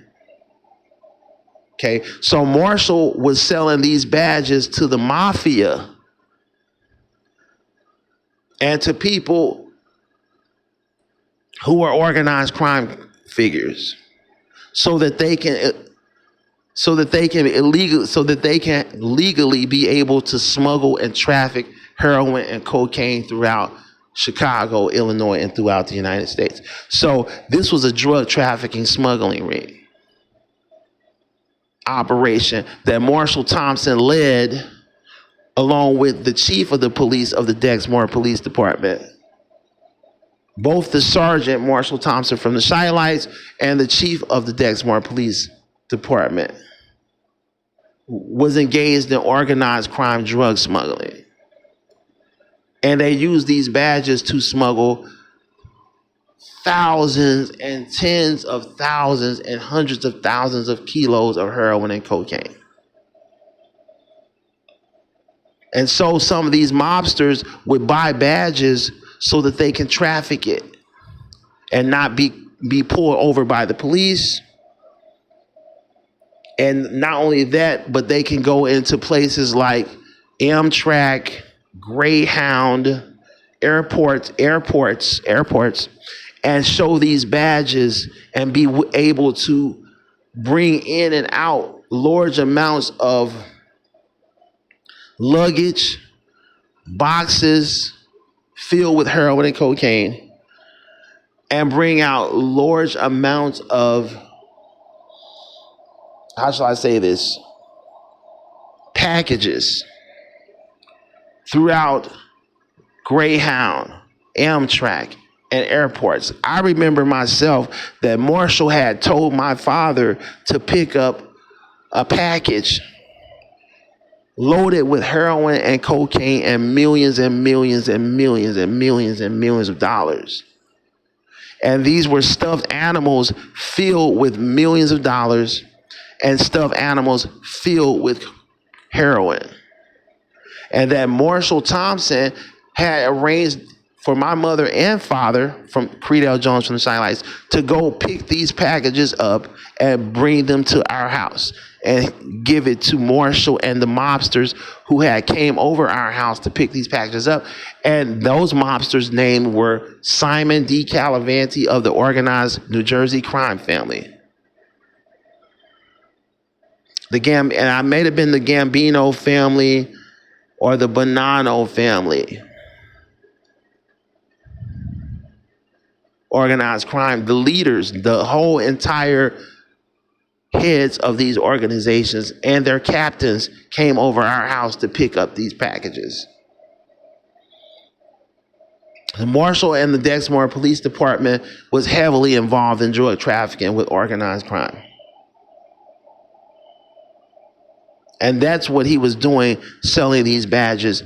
Okay, so Marshall was selling these badges to the mafia and to people who are organized crime figures, so that they can legally be able to smuggle and traffic heroin and cocaine throughout Chicago, Illinois, and throughout the United States. So this was a drug trafficking smuggling ring operation that Marshall Thompson led, along with the chief of the police of the Dexmoor Police Department. Both the Sergeant Marshall Thompson from the Shielites and the chief of the Dexmoor Police Department was engaged in organized crime drug smuggling. And they used these badges to smuggle thousands and tens of thousands and hundreds of thousands of kilos of heroin and cocaine. And so some of these mobsters would buy badges so that they can traffic it and not be pulled over by the police. And not only that, but they can go into places like Amtrak, Greyhound, airports, and show these badges and be able to bring in and out large amounts of luggage, boxes filled with heroin and cocaine, and bring out large amounts of, how shall I say this, packages throughout Greyhound, Amtrak, and airports. I remember myself that Marshall had told my father to pick up a package loaded with heroin and cocaine and millions and millions and millions and millions and millions of dollars. And these were stuffed animals filled with millions of dollars and stuffed animals filled with heroin. And that Marshall Thompson had arranged for my mother and father, from Creedell Jones from the Shielites, to go pick these packages up and bring them to our house and give it to Marshall and the mobsters who had came over our house to pick these packages up. And those mobsters' names were Simon D. Calavanti of the organized New Jersey crime family. And I may have been the Gambino family or the Bonanno family. Organized crime, the leaders, the whole entire heads of these organizations and their captains came over our house to pick up these packages. The Marshall and the Dexmoor Police Department was heavily involved in drug trafficking with organized crime. And that's what he was doing, selling these badges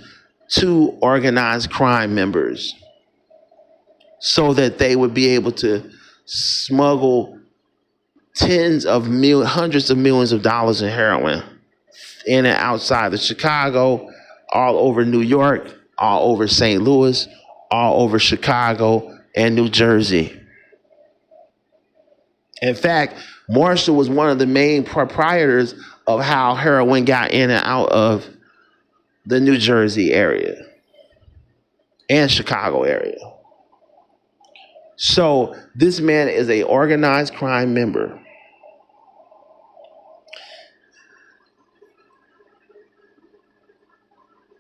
to organized crime members, so that they would be able to smuggle hundreds of millions of dollars in heroin in and outside of Chicago, all over New York, all over St. Louis, all over Chicago and New Jersey. In fact, Marshall was one of the main proprietors of how heroin got in and out of the New Jersey area. and Chicago area. So this man is a organized crime member.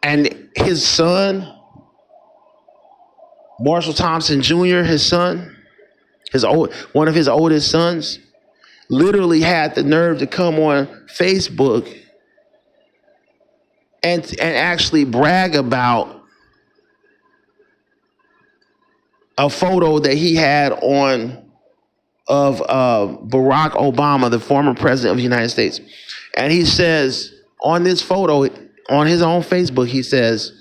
And his son, Marshall Thompson Jr., his son, one of his oldest sons, literally had the nerve to come on Facebook and actually brag about a photo that he had on of Barack Obama, the former president of the United States. And he says on this photo, on his own Facebook, he says,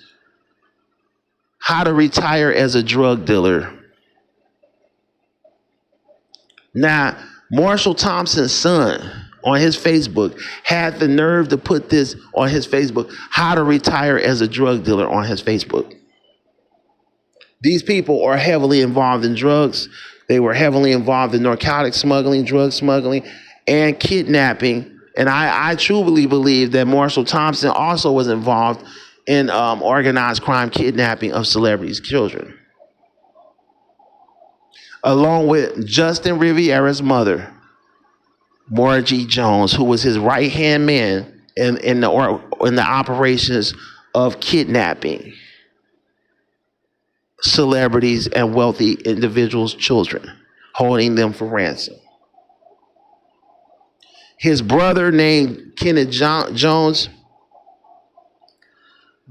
"How to retire as a drug dealer." Now, Marshall Thompson's son on his Facebook had the nerve to put this on his Facebook, "How to retire as a drug dealer," on his Facebook. These people are heavily involved in drugs. They were heavily involved in narcotic smuggling, drug smuggling, and kidnapping. And I truly believe that Marshall Thompson also was involved in organized crime kidnapping of celebrities' children, along with Justin Rivera's mother, Margie Jones, who was his right-hand man in the operations of kidnapping celebrities and wealthy individuals' children, holding them for ransom. His brother, named Kenneth Jones,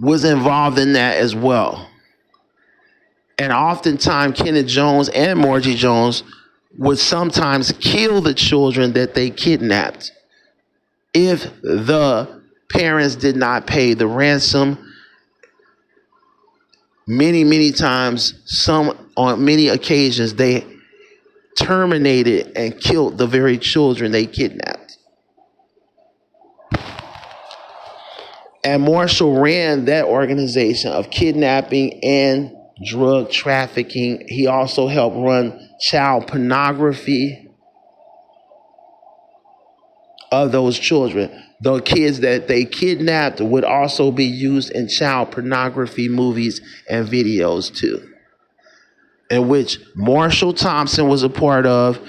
was involved in that as well. And oftentimes, Kenneth Jones and Margie Jones would sometimes kill the children that they kidnapped if the parents did not pay the ransom. Many times, on many occasions, they terminated and killed the very children they kidnapped. And Marshall ran that organization of kidnapping and drug trafficking. He also helped run child pornography of those children. The kids that they kidnapped would also be used in child pornography movies and videos too, in which Marshall Thompson was a part of.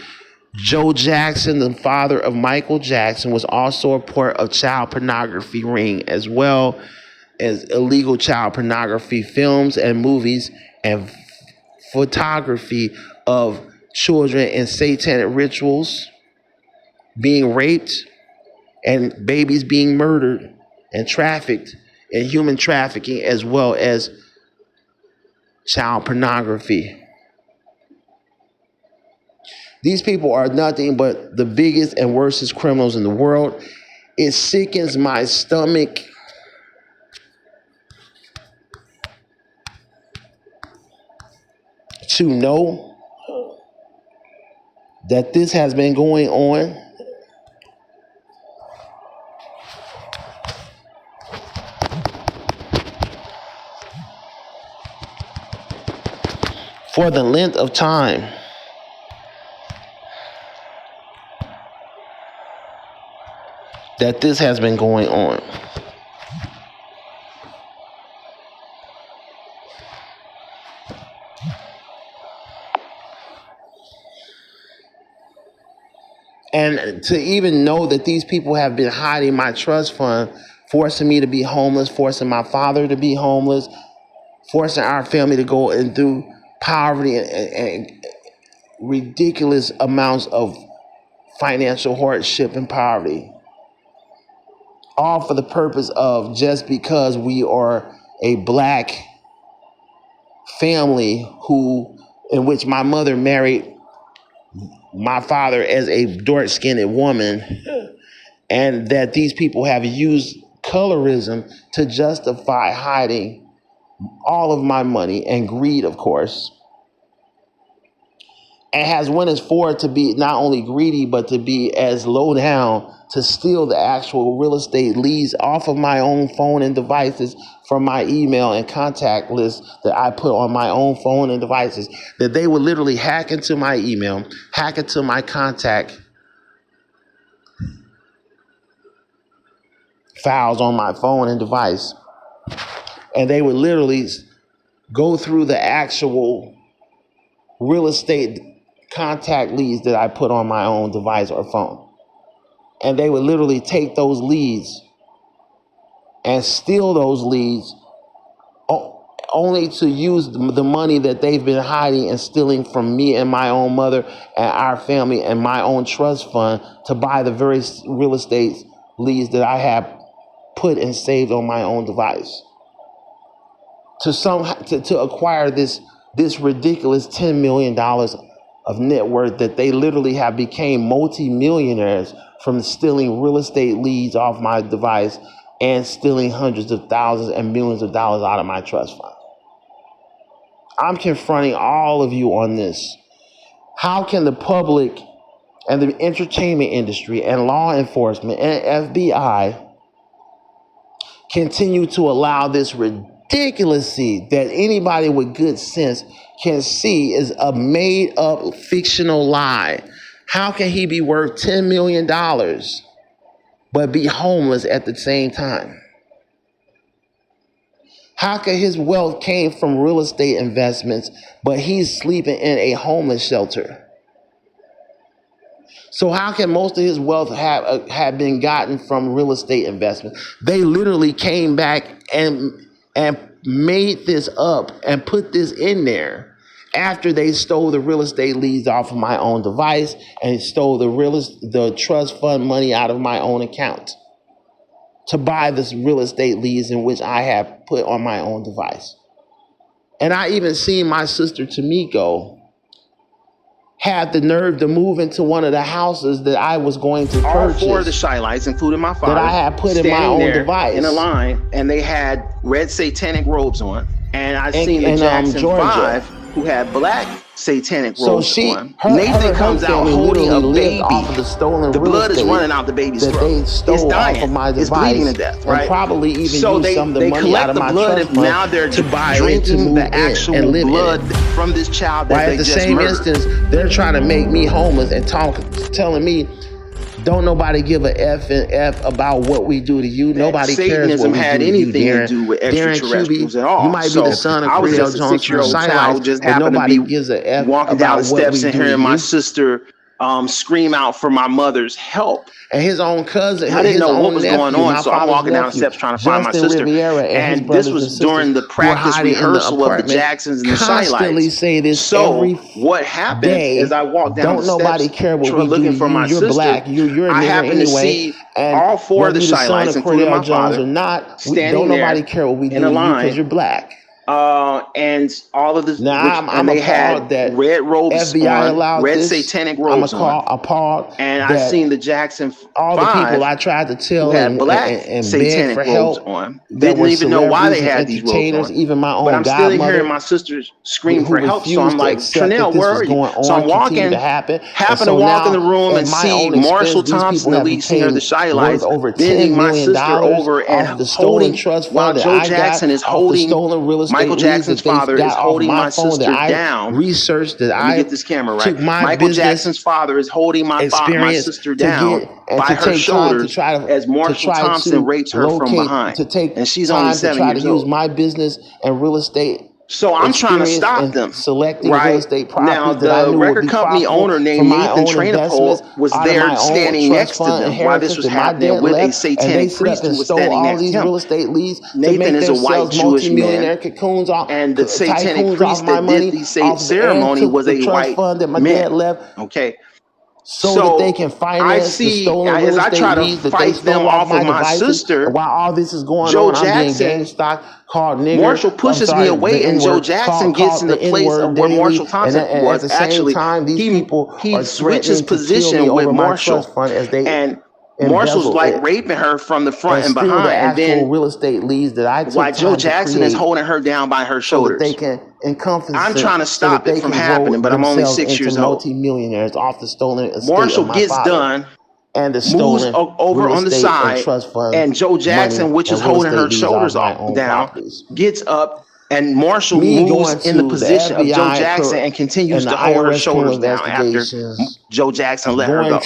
Joe Jackson, the father of Michael Jackson, was also a part of child pornography ring, as well as illegal child pornography films and movies and photography of children in satanic rituals, being raped, and babies being murdered and trafficked, and human trafficking, as well as child pornography. These people are nothing but the biggest and worstest criminals in the world. It sickens my stomach to know that this has been going on for the length of time that this has been going on. And to even know that these people have been hiding my trust fund, forcing me to be homeless, forcing my father to be homeless, forcing our family to go in through poverty and ridiculous amounts of financial hardship and poverty, all for the purpose of, just because we are a black family in which my mother married my father as a dark-skinned woman, and that these people have used colorism to justify hiding all of my money and greed, of course, and has went as forward to be not only greedy, but to be as low down to steal the actual real estate leads off of my own phone and devices from my email and contact list that I put on my own phone and devices, that they would literally hack into my email, hack into my contact files on my phone and device, and they would literally go through the actual real estate contact leads that I put on my own device or phone. And they would literally take those leads and steal those leads only to use the money that they've been hiding and stealing from me and my own mother and our family and my own trust fund to buy the very real estate leads that I have put and saved on my own device. To acquire this ridiculous $10 million of net worth that they literally have became multi-millionaires from stealing real estate leads off my device and stealing hundreds of thousands and millions of dollars out of my trust fund. I'm confronting all of you on this. How can the public and the entertainment industry and law enforcement and FBI continue to allow this ridiculousy that anybody with good sense can see is a made-up fictional lie? How can he be worth $10 million but be homeless at the same time? How can his wealth came from real estate investments, but he's sleeping in a homeless shelter? So how can most of his wealth have been gotten from real estate investment? They literally came back and made this up and put this in there after they stole the real estate leads off of my own device and stole the trust fund money out of my own account to buy this real estate leads in which I have put on my own device. And I even seen my sister Tamiko had the nerve to move into one of the houses that I was going to purchase. All four of the Shylights, including my father, that I had put in my own device in a line, and they had red satanic robes on. And I seen the Jackson 5 who had black satanic robes on. Nathan comes out holding a baby. The blood is running out the baby's throat. It's dying. It's bleeding to death, right? Probably even so they collect the blood, and now they're drinking the actual blood from this child that they just murdered. At the same instance, they're trying to make me homeless and telling me, don't nobody give a F about what we do to you. Nobody cares what we had do anything to you, to do with extraterrestrials at all. You might be the son of Cordell Jones from Shylights, but nobody gives a F walking down about the what steps we and do hearing to my you. sister scream out for my mother's help. And his own cousin, I didn't know what was nephew, going on, so I'm walking down the steps trying to find my sister. And this was during the practice rehearsal of the Jacksons and the Shylights. Say this so every what happened day, is I walked down don't the nobody steps care what we looking do. for my You're sister. black. You're a I nigger happened anyway. to see And all four of the Shylights, including my father, or not, standing don't nobody care what we do in a line because you're black. And all of this, now and they had that red robes FBI on, allowed red this. satanic robes on. Appalled. And I seen the Jackson 5 all the people I tried to tell who had and black beg satanic for robes help on. Didn't even know why they had these robes on. Even my own but I'm still godmother, hearing my sister scream who for help. So I'm like, Chanel, where are you? So I'm walking, happen to walk in the room and see Marshall Thompson, the lead singer of the Shylights, bending my sister over and holding, while Joe Jackson is holding, Michael Jackson's father is holding my sister down. Research that Let me get this camera right. Michael Jackson's father is holding my sister down by her shoulders as Marshall Thompson rapes her from behind. And she's only 7 years old. Use my business and real estate. So I'm trying to stop them. Selecting real estate now, the record company owner named Nathan Trainapole was there standing next to them while this was happening with a satanic priest who was standing next to him. Real estate leads Nathan is a white Jewish man, and the satanic priest that did the ceremony was a white man. Okay. So that they can finance the stolen real estate as I try to fight them off of my sister, while all this is going Joe on, Jackson, I'm being gang stock, called nigger. Marshall pushes me away, and Joe Jackson gets in the place of where Marshall Thompson was. Actually, he switches position with Marshall, and Marshall's like raping her from the front and behind, and then real estate leads that I took while Joe Jackson is holding her down by her shoulders. So they can encompass. I'm trying to stop it from happening, but I'm only 6 years old. Multi-millionaires off the stolen estate. Marshall gets done, and the moves over on the side, and Joe Jackson, which is holding her shoulders down, gets up And Marshall moves in the position of Joe Jackson and continues to hold her shoulders down after Joe Jackson let her go.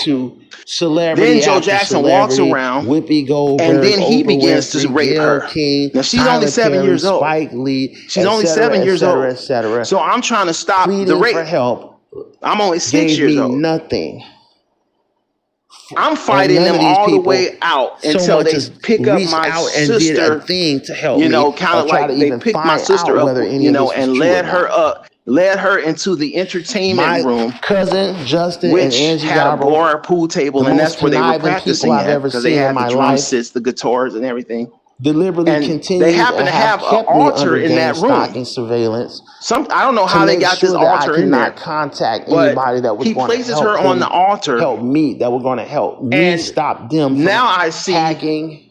Then Joe Jackson walks around, and then he begins to rape her. Now she's only 7 years old. She's only 7 years old. So I'm trying to stop the rape. I'm only 6 years old. Nothing. I'm fighting them all the way out until they pick up my sister. Thing to help kind of like they picked my sister up, and led her into the entertainment room. Cousin Justin which and Angie had Garbo, a bar pool table, and that's where they were practicing at because they had the drum sets, the guitars, and everything. Deliberately continued. They happen to have an altar in that room. Surveillance. I don't know how they got this altar in there. Contact anybody that was he places her on the altar. Help me. That were going to help me stop them. From now I see hacking.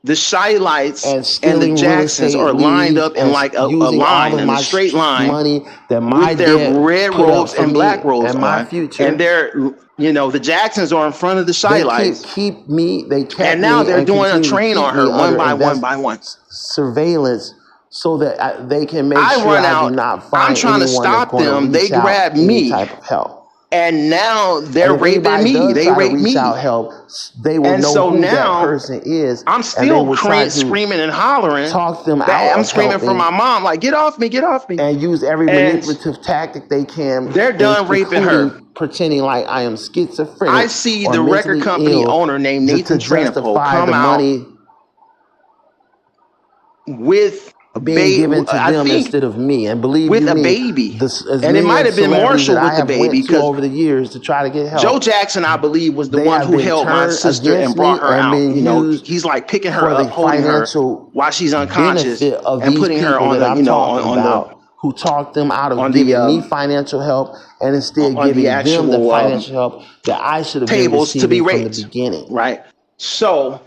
The Shy-Lights and the Jacksons are lined up in like a line, in a straight line, money that my with their red robes and black robes and my future. And they're, the Jacksons are in front of the Shy-Lights. They kept me. And now they're doing a train on her one by one. Surveillance. So that they can make sure run out. I do not find I'm trying to stop them. They grab me. Type of help. And now they're raping me. They rape me. Help, they will know who that person is. I'm still screaming and hollering. Talk them out. I'm screaming for my mom, like, get off me, get off me. And use every manipulative tactic they can. They're done raping her. Pretending like I am schizophrenic. I see the record company owner named Nathan Trainapole come out with being given to them instead of me, and believe with a baby, and it might have been Marshall with the baby because over the years to try to get help. Joe Jackson, I believe, was the one who held my sister and brought her out. He's like picking her up, holding her while she's unconscious, and putting her on the who talked them out of giving me financial help and instead giving them the financial help that I should have been receiving from the beginning. Right. So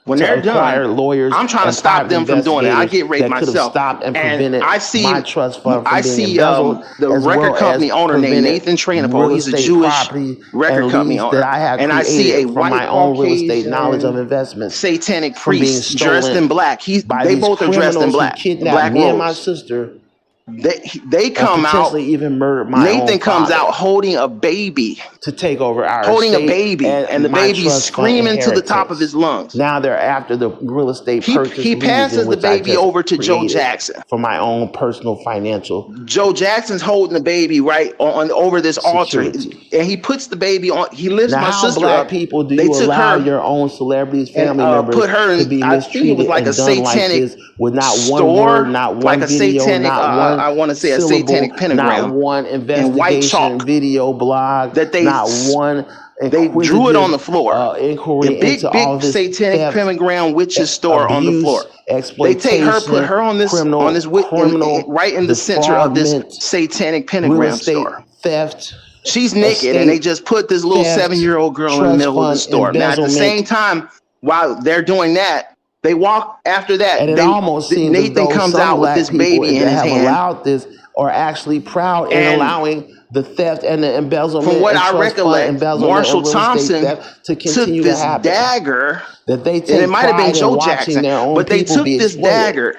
when they're done, lawyers, I'm trying to stop them from doing it. I get raped myself. And I see my trust fund from being embezzled, the record company owner named Nathan Trainapole. He's a Jewish record company owner. And I see a white my own real estate knowledge of investments, satanic priest dressed in black. They both are dressed in black. Black me and my sister. They come out. Even murdered my Nathan comes out holding a baby to take over our holding a baby, and the baby's screaming to the top of his lungs. Now they're after the real estate purchase. He passes the baby over to Joe Jackson for my own personal financial. Joe Jackson's holding the baby right on over this altar, and he puts the baby on. He lifts my sister black up. People do you allow your own celebrities, family members, put her in, to be mistreated? I think it was like a satanic with not store, one word, not one like a video, satanic. Not one I want to say syllable, a satanic pentagram, not one investigation, white chalk video, blog, that they not one. They drew it on the floor. Inquiry the big satanic pentagram witches store on the floor. They take her, put her on this right in the center of this satanic pentagram store. Theft. She's naked, and they just put this little 7-year-old girl in the middle of the store. Now, at the same time, while they're doing that, they walk after that. And it almost seems Nathan comes out with this baby in his hand. Allowed this, or actually proud in allowing the theft and the embezzlement. From what I recollect, Marshall Thompson took this dagger that they take, and it might have been Joe Jackson, but they took this dagger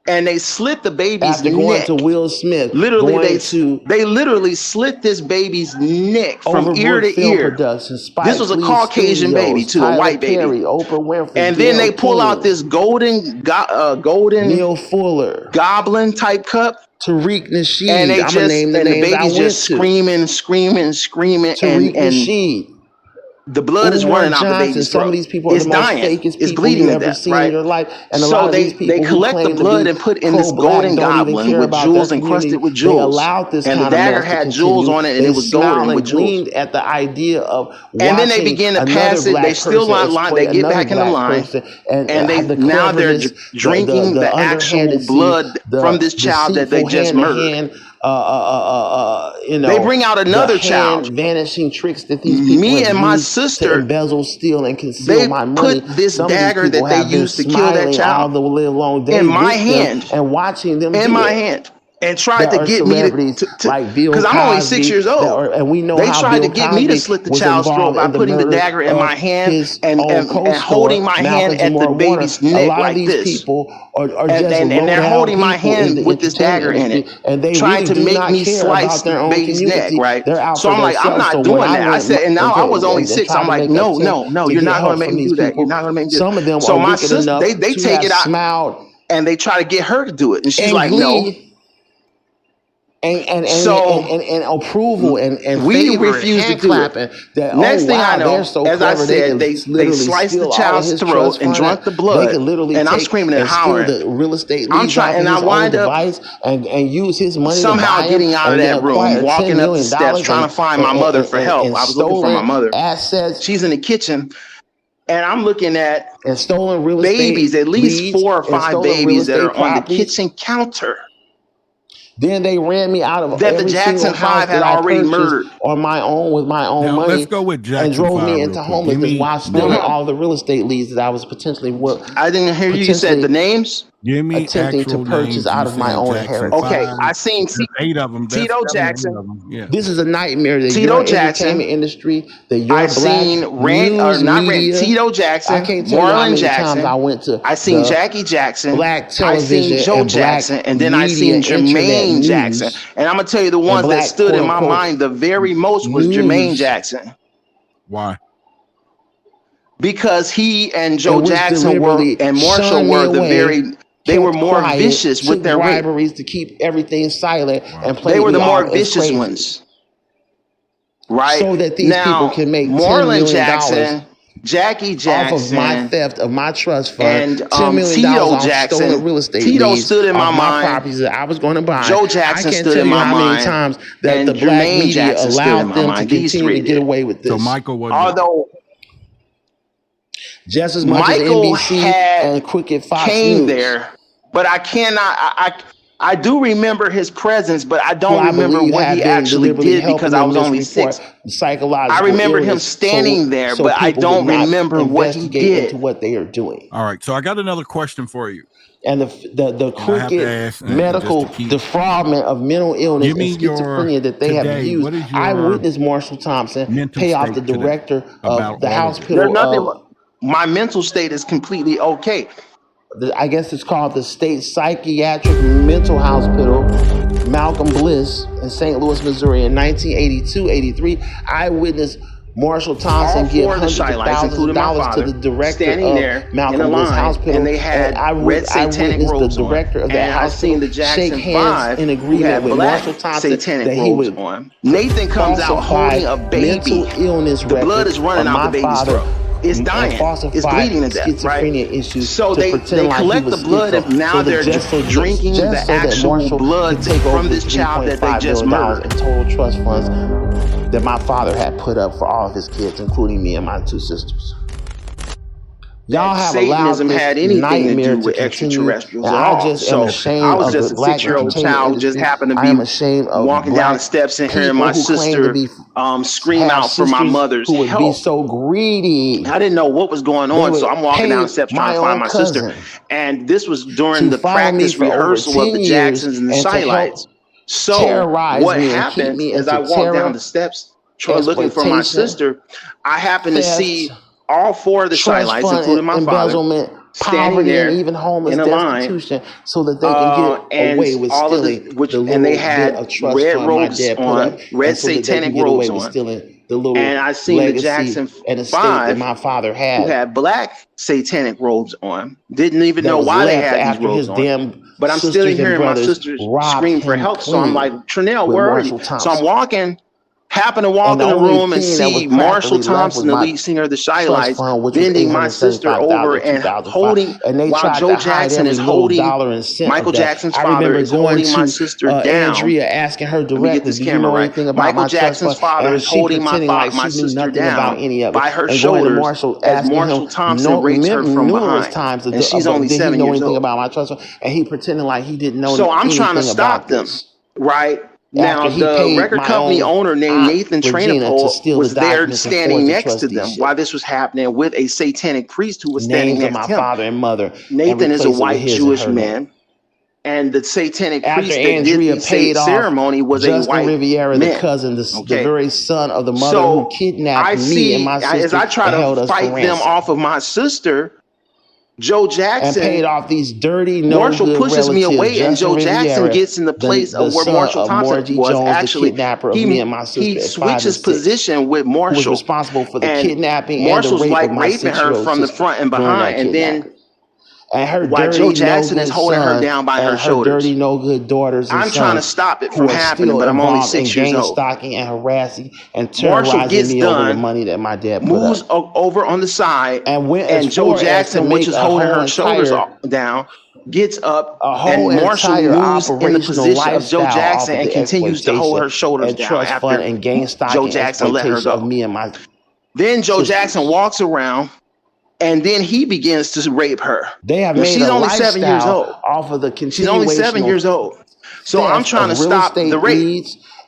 and they slit the baby's neck. To Will Smith, literally, they literally slit this baby's neck from ear to ear. This was a Caucasian baby to a white baby. Oprah Winfrey, and then they pull out this golden Neil Fuller goblin type cup. Tariq Nasheed, and the baby's just screaming, Tariq Nasheed. The blood is running out the baby's throat. Some of these people are the most fakest it's bleeding you've ever seen in your life. And so they collect the blood and put in this golden goblin with jewels encrusted with jewels. And the dagger had jewels on it, and it was golden with jewels. At the idea of and then they begin to pass it. They still line. They get back in the line, and now they're drinking the actual blood from this child that they just murdered. They bring out another child. Vanishing tricks that these people me and my sister embezzle, steal, and conceal my money. Put this dagger that they used to kill that child in my hand and watching them in my hand. and tried to get me to like Bill because I'm only 6 years old. And we know they how tried Bill to get me to slit the child's throat by putting the dagger in my hand and holding my hand at the baby's neck like this. People are and they're holding my hand with this dagger in it, and they trying to make me slice the baby's neck, right? So I'm like, I'm not doing that. I said, and now I was only 6. I'm like, no, you're not going to make me do that. You're not going to make me do that. Some of them so are my sister, they take it out. Smiled and they try to get her to do it, and she's like, no. And approval and we refuse to do it. Next thing I know, as I said, they sliced the child's throat and drunk the blood. And I'm screaming and hollering. The real estate I'm trying, and I wind up and use his money somehow getting out of that room, walking up the steps, trying to find my mother for help. I was looking for my mother. Assets. She's in the kitchen. And I'm looking at stolen real estate babies, at least 4 or 5 babies that are on the kitchen counter. Then they ran me out of that the Jackson 5 had already murdered on my own with my own money. Let's go with Jackson and drove me into homelessness while stealing all the real estate leads that I was potentially I didn't hear you said the names. Give me attempting to purchase out of my own inheritance. Okay, I seen 8 of them. Tito Jackson. Yeah. This is a nightmare. That Tito Jackson entertainment industry. That your I seen Tito Jackson. I can't tell you how many Jackson. times I went to. I seen Jackie Jackson. Black television. I seen Joe Jackson, and then I seen Jermaine Jackson. And I'm gonna tell you the ones that stood in my mind the very most was Jermaine Jackson. Why? Because he and Joe Jackson and Marshall were the very. They were more vicious with their rivalries to keep everything silent and play. They were the more vicious ones, right? So that these people can make Marlon Jackson, Jackie Jackson, off of my theft of my trust fund, and $10 million Tito Jackson. Real estate Tito stood in my mind. Properties that I was going to buy. Joe Jackson stood in my mind. How many times that the black media allowed them to continue to get away with this? So Michael was. Although. Just as much Michael as NBC and Cricket Fox came there, but I cannot. I do remember his presence, but I don't remember what he actually did because I was only 6. I remember him standing there, but I don't remember what he did. Into what they are doing. All right, so I got another question for you. And the crooked medical defraudment of mental illness and schizophrenia that they have used. I witnessed Marshall Thompson pay off the director of the hospital. My mental state is completely okay. I guess it's called the State Psychiatric Mental Hospital, Malcolm Bliss in St. Louis, Missouri in 1982-83. I witnessed Marshall Thompson give hundreds of thousands of dollars to the director of Malcolm Bliss Hospital. And they had red satanic robes the director of that hospital shake hands in agreement with Marshall Thompson that he would on. Nathan comes out holding a baby. Mental illness the blood is running out the baby's throat. It's dying. It's bleeding to death, right? So they collect the blood, and now they're just drinking the actual blood from this child that they just murdered. In total trust funds that my father had put up for all of his kids, including me and my 2 sisters. Y'all have Satanism had anything to do with extraterrestrials at all. So I was just a 6-year-old child who just happened to be walking down the steps and hearing my sister scream out for my mother's help. Who would be so greedy. I didn't know what was going on, so I'm walking down the steps trying to find my sister. And this was during the practice rehearsal of the Jacksons and the Shylights. So what happened is I walked down the steps looking for my sister. I happened to see all 4 of the Shylights, including my father, standing there and even homeless in a line, so that they can get away with stealing. And they had red robes on, red satanic robes on. And I seen the Jackson 5 my father had, who had black satanic robes on. Didn't even know why they had these robes on. But I'm still hearing my sisters scream for help. So I'm like, Trinell, where are you? So I'm walking. Happen to walk in the room and see Marshall Thompson, the lead singer of the Shylights, bending my sister over and holding, while Joe Jackson is holding Michael Jackson's father is holding my sister down. Andrea asking her directly, get this camera right. Michael Jackson's father is holding my sister down by her shoulders as Marshall Thompson rapes her from behind, and she's only 7 years old. And he pretending like he didn't know. So I'm trying to stop them, right? Now, the record company owner named Nathan Trainapole was there standing next to them while this was happening with a satanic priest who was standing next to him. Father and mother. Nathan is a white Jewish man. And the satanic priest that did the ceremony was Justin a white Riviera, man. the cousin, the very son of the mother who kidnapped me and my sister. As I try to fight them off of my sister, Joe Jackson and paid off these dirty Marshall pushes me away, and Joe Jackson gets in the place of where Marshall Thompson was. Actually, he switches position with Marshall, who was responsible for the kidnapping. Marshall's and the rape like raping her from the front and behind, and then. And her while dirty, Joe Jackson is holding son, her down by her shoulders. Dirty, no good daughters. And I'm trying to stop it from happening, but I'm only 6 years old. Stalking and harassing and terrorizing me over the money that my dad put moves up. Over on the side, and Joe Jackson, which is holding her shoulders down, gets up, and Marshall moves in the position of Joe Jackson and continues to hold her shoulders down after Joe Jackson let her go. Then Joe Jackson walks around. And then he begins to rape her. They have made she's only 7 years old. Off of the she's only 7 years old. So I'm trying to stop the rape.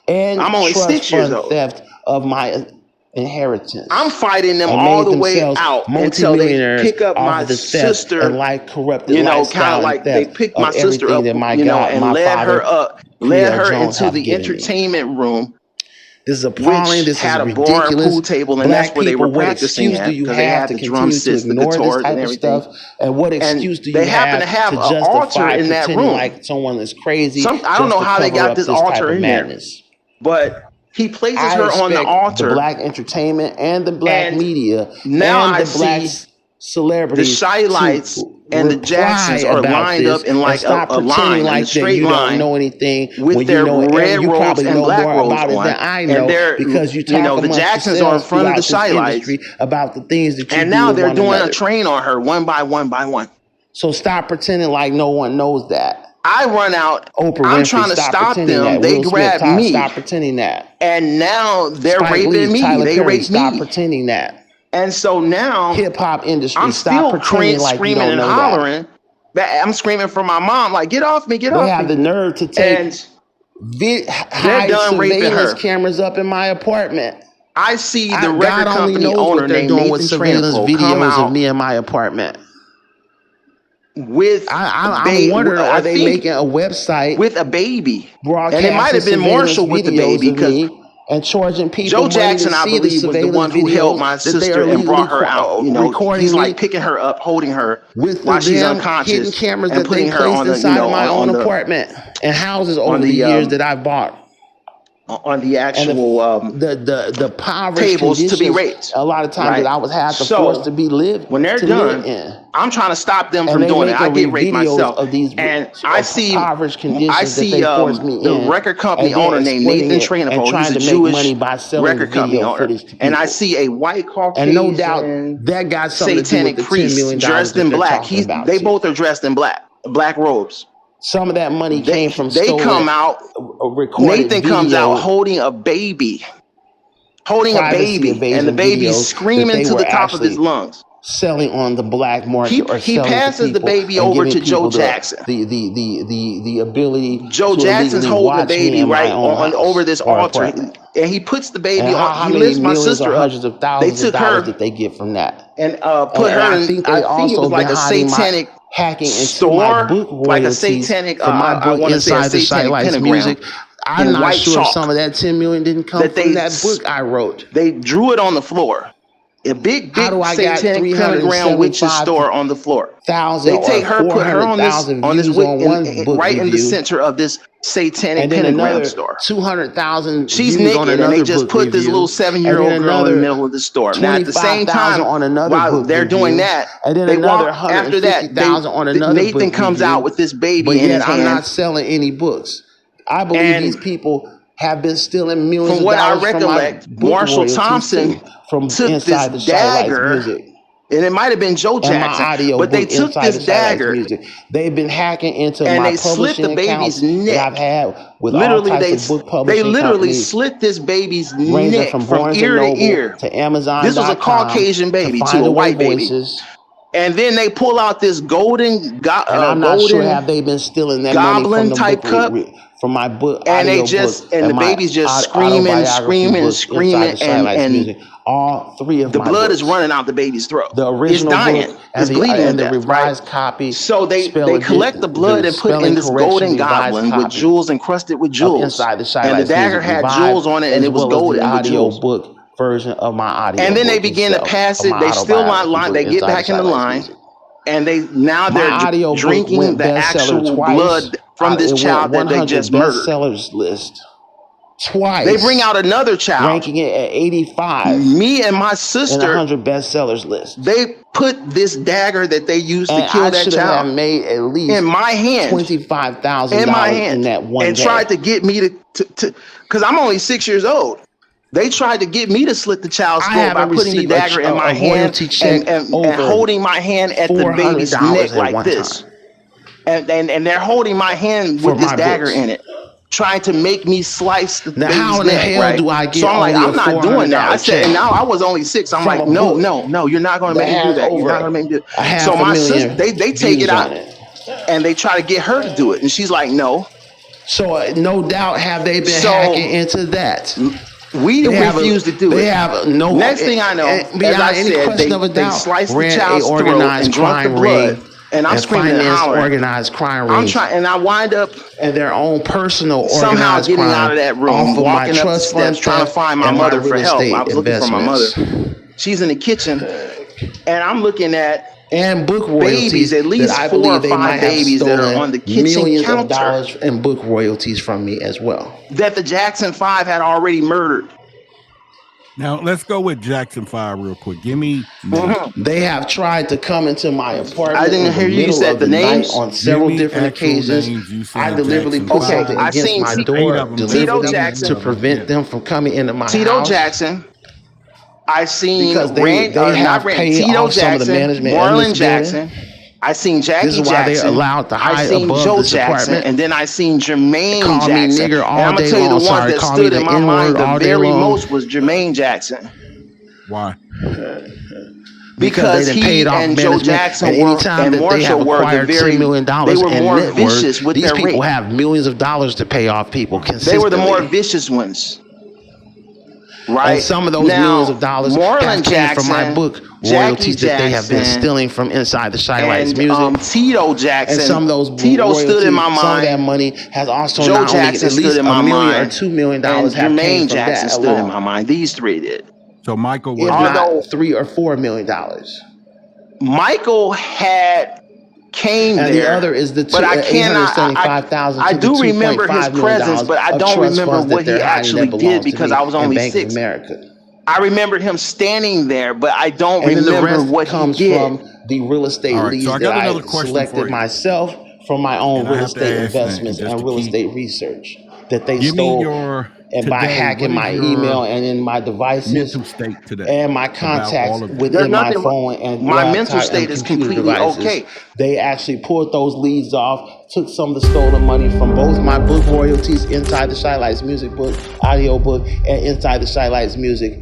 And I'm only 6 years old. Theft of my inheritance. I'm fighting them all the way out until they pick up my sister. And like corrupted, kind of like they picked my sister up, and led her into the entertainment room. This is appalling. This is ridiculous. Had a bar, pool table, and that's where they were practicing at. Because they had the drum sets, the guitars, and everything. And what excuse do you they happen to have an altar in that room? Like someone is crazy. I don't know how they got this altar in there, but he places her on the altar. The black entertainment and the black media. Now and the black celebrities. The Shy Lights and the Jacksons are lined up in like a line, like a straight line. You don't know anything with their red robes and black robes on. Than I know, because you talk the Jacksons are in front of the Shy Lights about the things that you and now they're doing a train on her one by one by one. So stop pretending like no one knows that. I run out. I'm trying to stop them. They grab me. Stop pretending that. And now they're raping me. They rape me. Stop pretending that. And so now, hip hop industry, I'm still screaming and hollering. I'm screaming for my mom, like, get off me, get off me. They have the nerve to take high surveillance cameras up in my apartment. I see the record company owner named Nathan surveillance videos of me in my apartment. With I wonder, are they making a website with a baby? And it might have been Marshall with the baby because. And charging people. Joe Jackson, I believe, was the one who held my sister and brought her out. He's like picking her up, holding her while she's unconscious, hidden cameras and putting her on inside of my own apartment and houses over the years that I've bought. On the actual the poverty tables to be raped. A lot of times that I was had to force to be lived. When they're done, I'm trying to stop them from doing it. I get raped myself, and I see the record company owner named Nathan Trainable. He's a Jewish record company owner, and I see a white Caucasian, and no doubt that got something satanic to do with the priest $10 million dressed in black. They both are dressed in black robes. Some of that money came from they come out. Nathan comes out holding a baby, and the baby's screaming to the top of his lungs. Selling on the black market, he passes the baby over to Joe Jackson. The ability. Joe Jackson's holding the baby right on over this altar, and he puts the baby on. He lifts my sister up. Hundreds of thousands of dollars that they get from that, and put her in. I think it was like a satanic hacking into store, my book royalties, like a satanic. My book I want to say a satanic music. I'm not sure chalk. Some of that $10 million didn't come from that book I wrote. They drew it on the floor. A big satanic pentagram witch's store on the floor. They take her, put her on this right in the center of this satanic pentagram store. 200,000. She's naked, and they just put this little 7-year-old girl in the middle of the store. Now, at the same time, while they're doing that, they walk after that. Nathan comes out with this baby in his hand. I'm not selling any books. I believe these people have been stealing millions of dollars. From what I recollect, Marshall Thompson took this dagger, and it might have been Joe Jackson, but they took this dagger. They've been hacking into and my they slit the baby's neck. That I've had with literally, all types of book publishing they literally companies, slit this baby's neck from ear to ear to Amazon. This was a Caucasian baby to a white baby. And then they pull out this golden, and I'm not sure have they been stealing that goblin money from type cup from my book, and they just and the baby's just screaming, and all three of the my blood books. is running out the baby's throat. The original it's dying. book It's bleeding and to the death, revised right? copy. So they collect the blood and put in this golden goblin with jewels encrusted with jewels. Inside the Shy and the Lights dagger Music had Revised, jewels on it, and it was golden the with audio jewels. book version of my audio. And then they book begin to itself, pass of it. my They still autobiography line. book, They get Inside back the in the Shy Lights line, Music. and My they're audio book drinking went the bestseller actual twice. blood from this child that they just murdered. Bestsellers list twice. They bring out another child, ranking it at 85. Me and my in the sister, 100 bestsellers list. they put this dagger that they used to And kill I that should child have made at least in my hand, $25,000 in my hand, in that one and day. tried to get me to because I'm only 6 years old. They tried to get me to slit the child's throat by putting the dagger in my hand and holding my hand at the baby's neck like this. And they're holding my hand with this dagger in it, trying to make me slice the baby's neck. How in the hell do I get? So I'm like, only I'm not doing that. I said, and now I was only 6. I'm like, no, you're not going to make me do that. You're not going to make me do that. So my sister, they take it out and they try to get her to do it, and she's like, no. So no doubt have they been hacking into that. We refuse to do it. They have no. Next thing I know, as I said, they sliced the child's throat and drunk the blood. And I'm screaming and hollering. Organized crime I'm trying, and I wind up and their own personal somehow organized getting crime out of that room, walking up the steps, trying to find my mother for help. I was looking for my mother. She's in the kitchen, and I'm looking at book royalties, babies, at least 4 or 5 babies that are on the kitchen millions counter. Of dollars in book royalties from me as well. That the Jackson 5 had already murdered. Now let's go with Jackson 5 real quick. Give me. They have tried to come into my apartment. I didn't hear you said the names on several different occasions. I deliberately put something against my door, Tito Jackson, to prevent them from coming into my house. Tito Jackson. I seen because they have paid Tito off some of the Jackson, management. Marlon Jackson. I seen Jackie Jackson. This is why they allowed to hide I seen above Joe this Jackson, apartment. and then I seen Jermaine Call Jackson. Me nigger all and I'm gonna tell you the long. ones that Call stood me in the my mind the N-word very long. most was Jermaine Jackson. Why? Because he paid off and Joe Jackson and Marshall were $10 million they were more vicious with their rape. These people have millions of dollars to pay off people consistently. They were the more vicious ones. Right. And some of those millions of dollars came from my book royalties that they have been stealing from inside the Shy Lights Music. Tito Jackson. And some of those Tito stood in my mind. Some of that money has also Joe not Jackson only at least $1 million or $2 million and have Jermaine came from Jackson that stood alone. in my mind. These 3 did. So Michael was not $3 or $4 million. Michael came and there, the other is the but I cannot. I do remember his presence, but I don't remember what he actually did because I was only 6. I remember him standing there, but I don't remember what he did. From the real estate leads so that I selected myself from my own real estate investments and real estate research that they stole. And by hacking my email and in my devices and my contacts within my phone and my mental state is completely devices, okay. They actually pulled those leads off, took some of the stolen money from both my book royalties inside the Shy Lights Music book, audio book, and inside the Shy Lights Music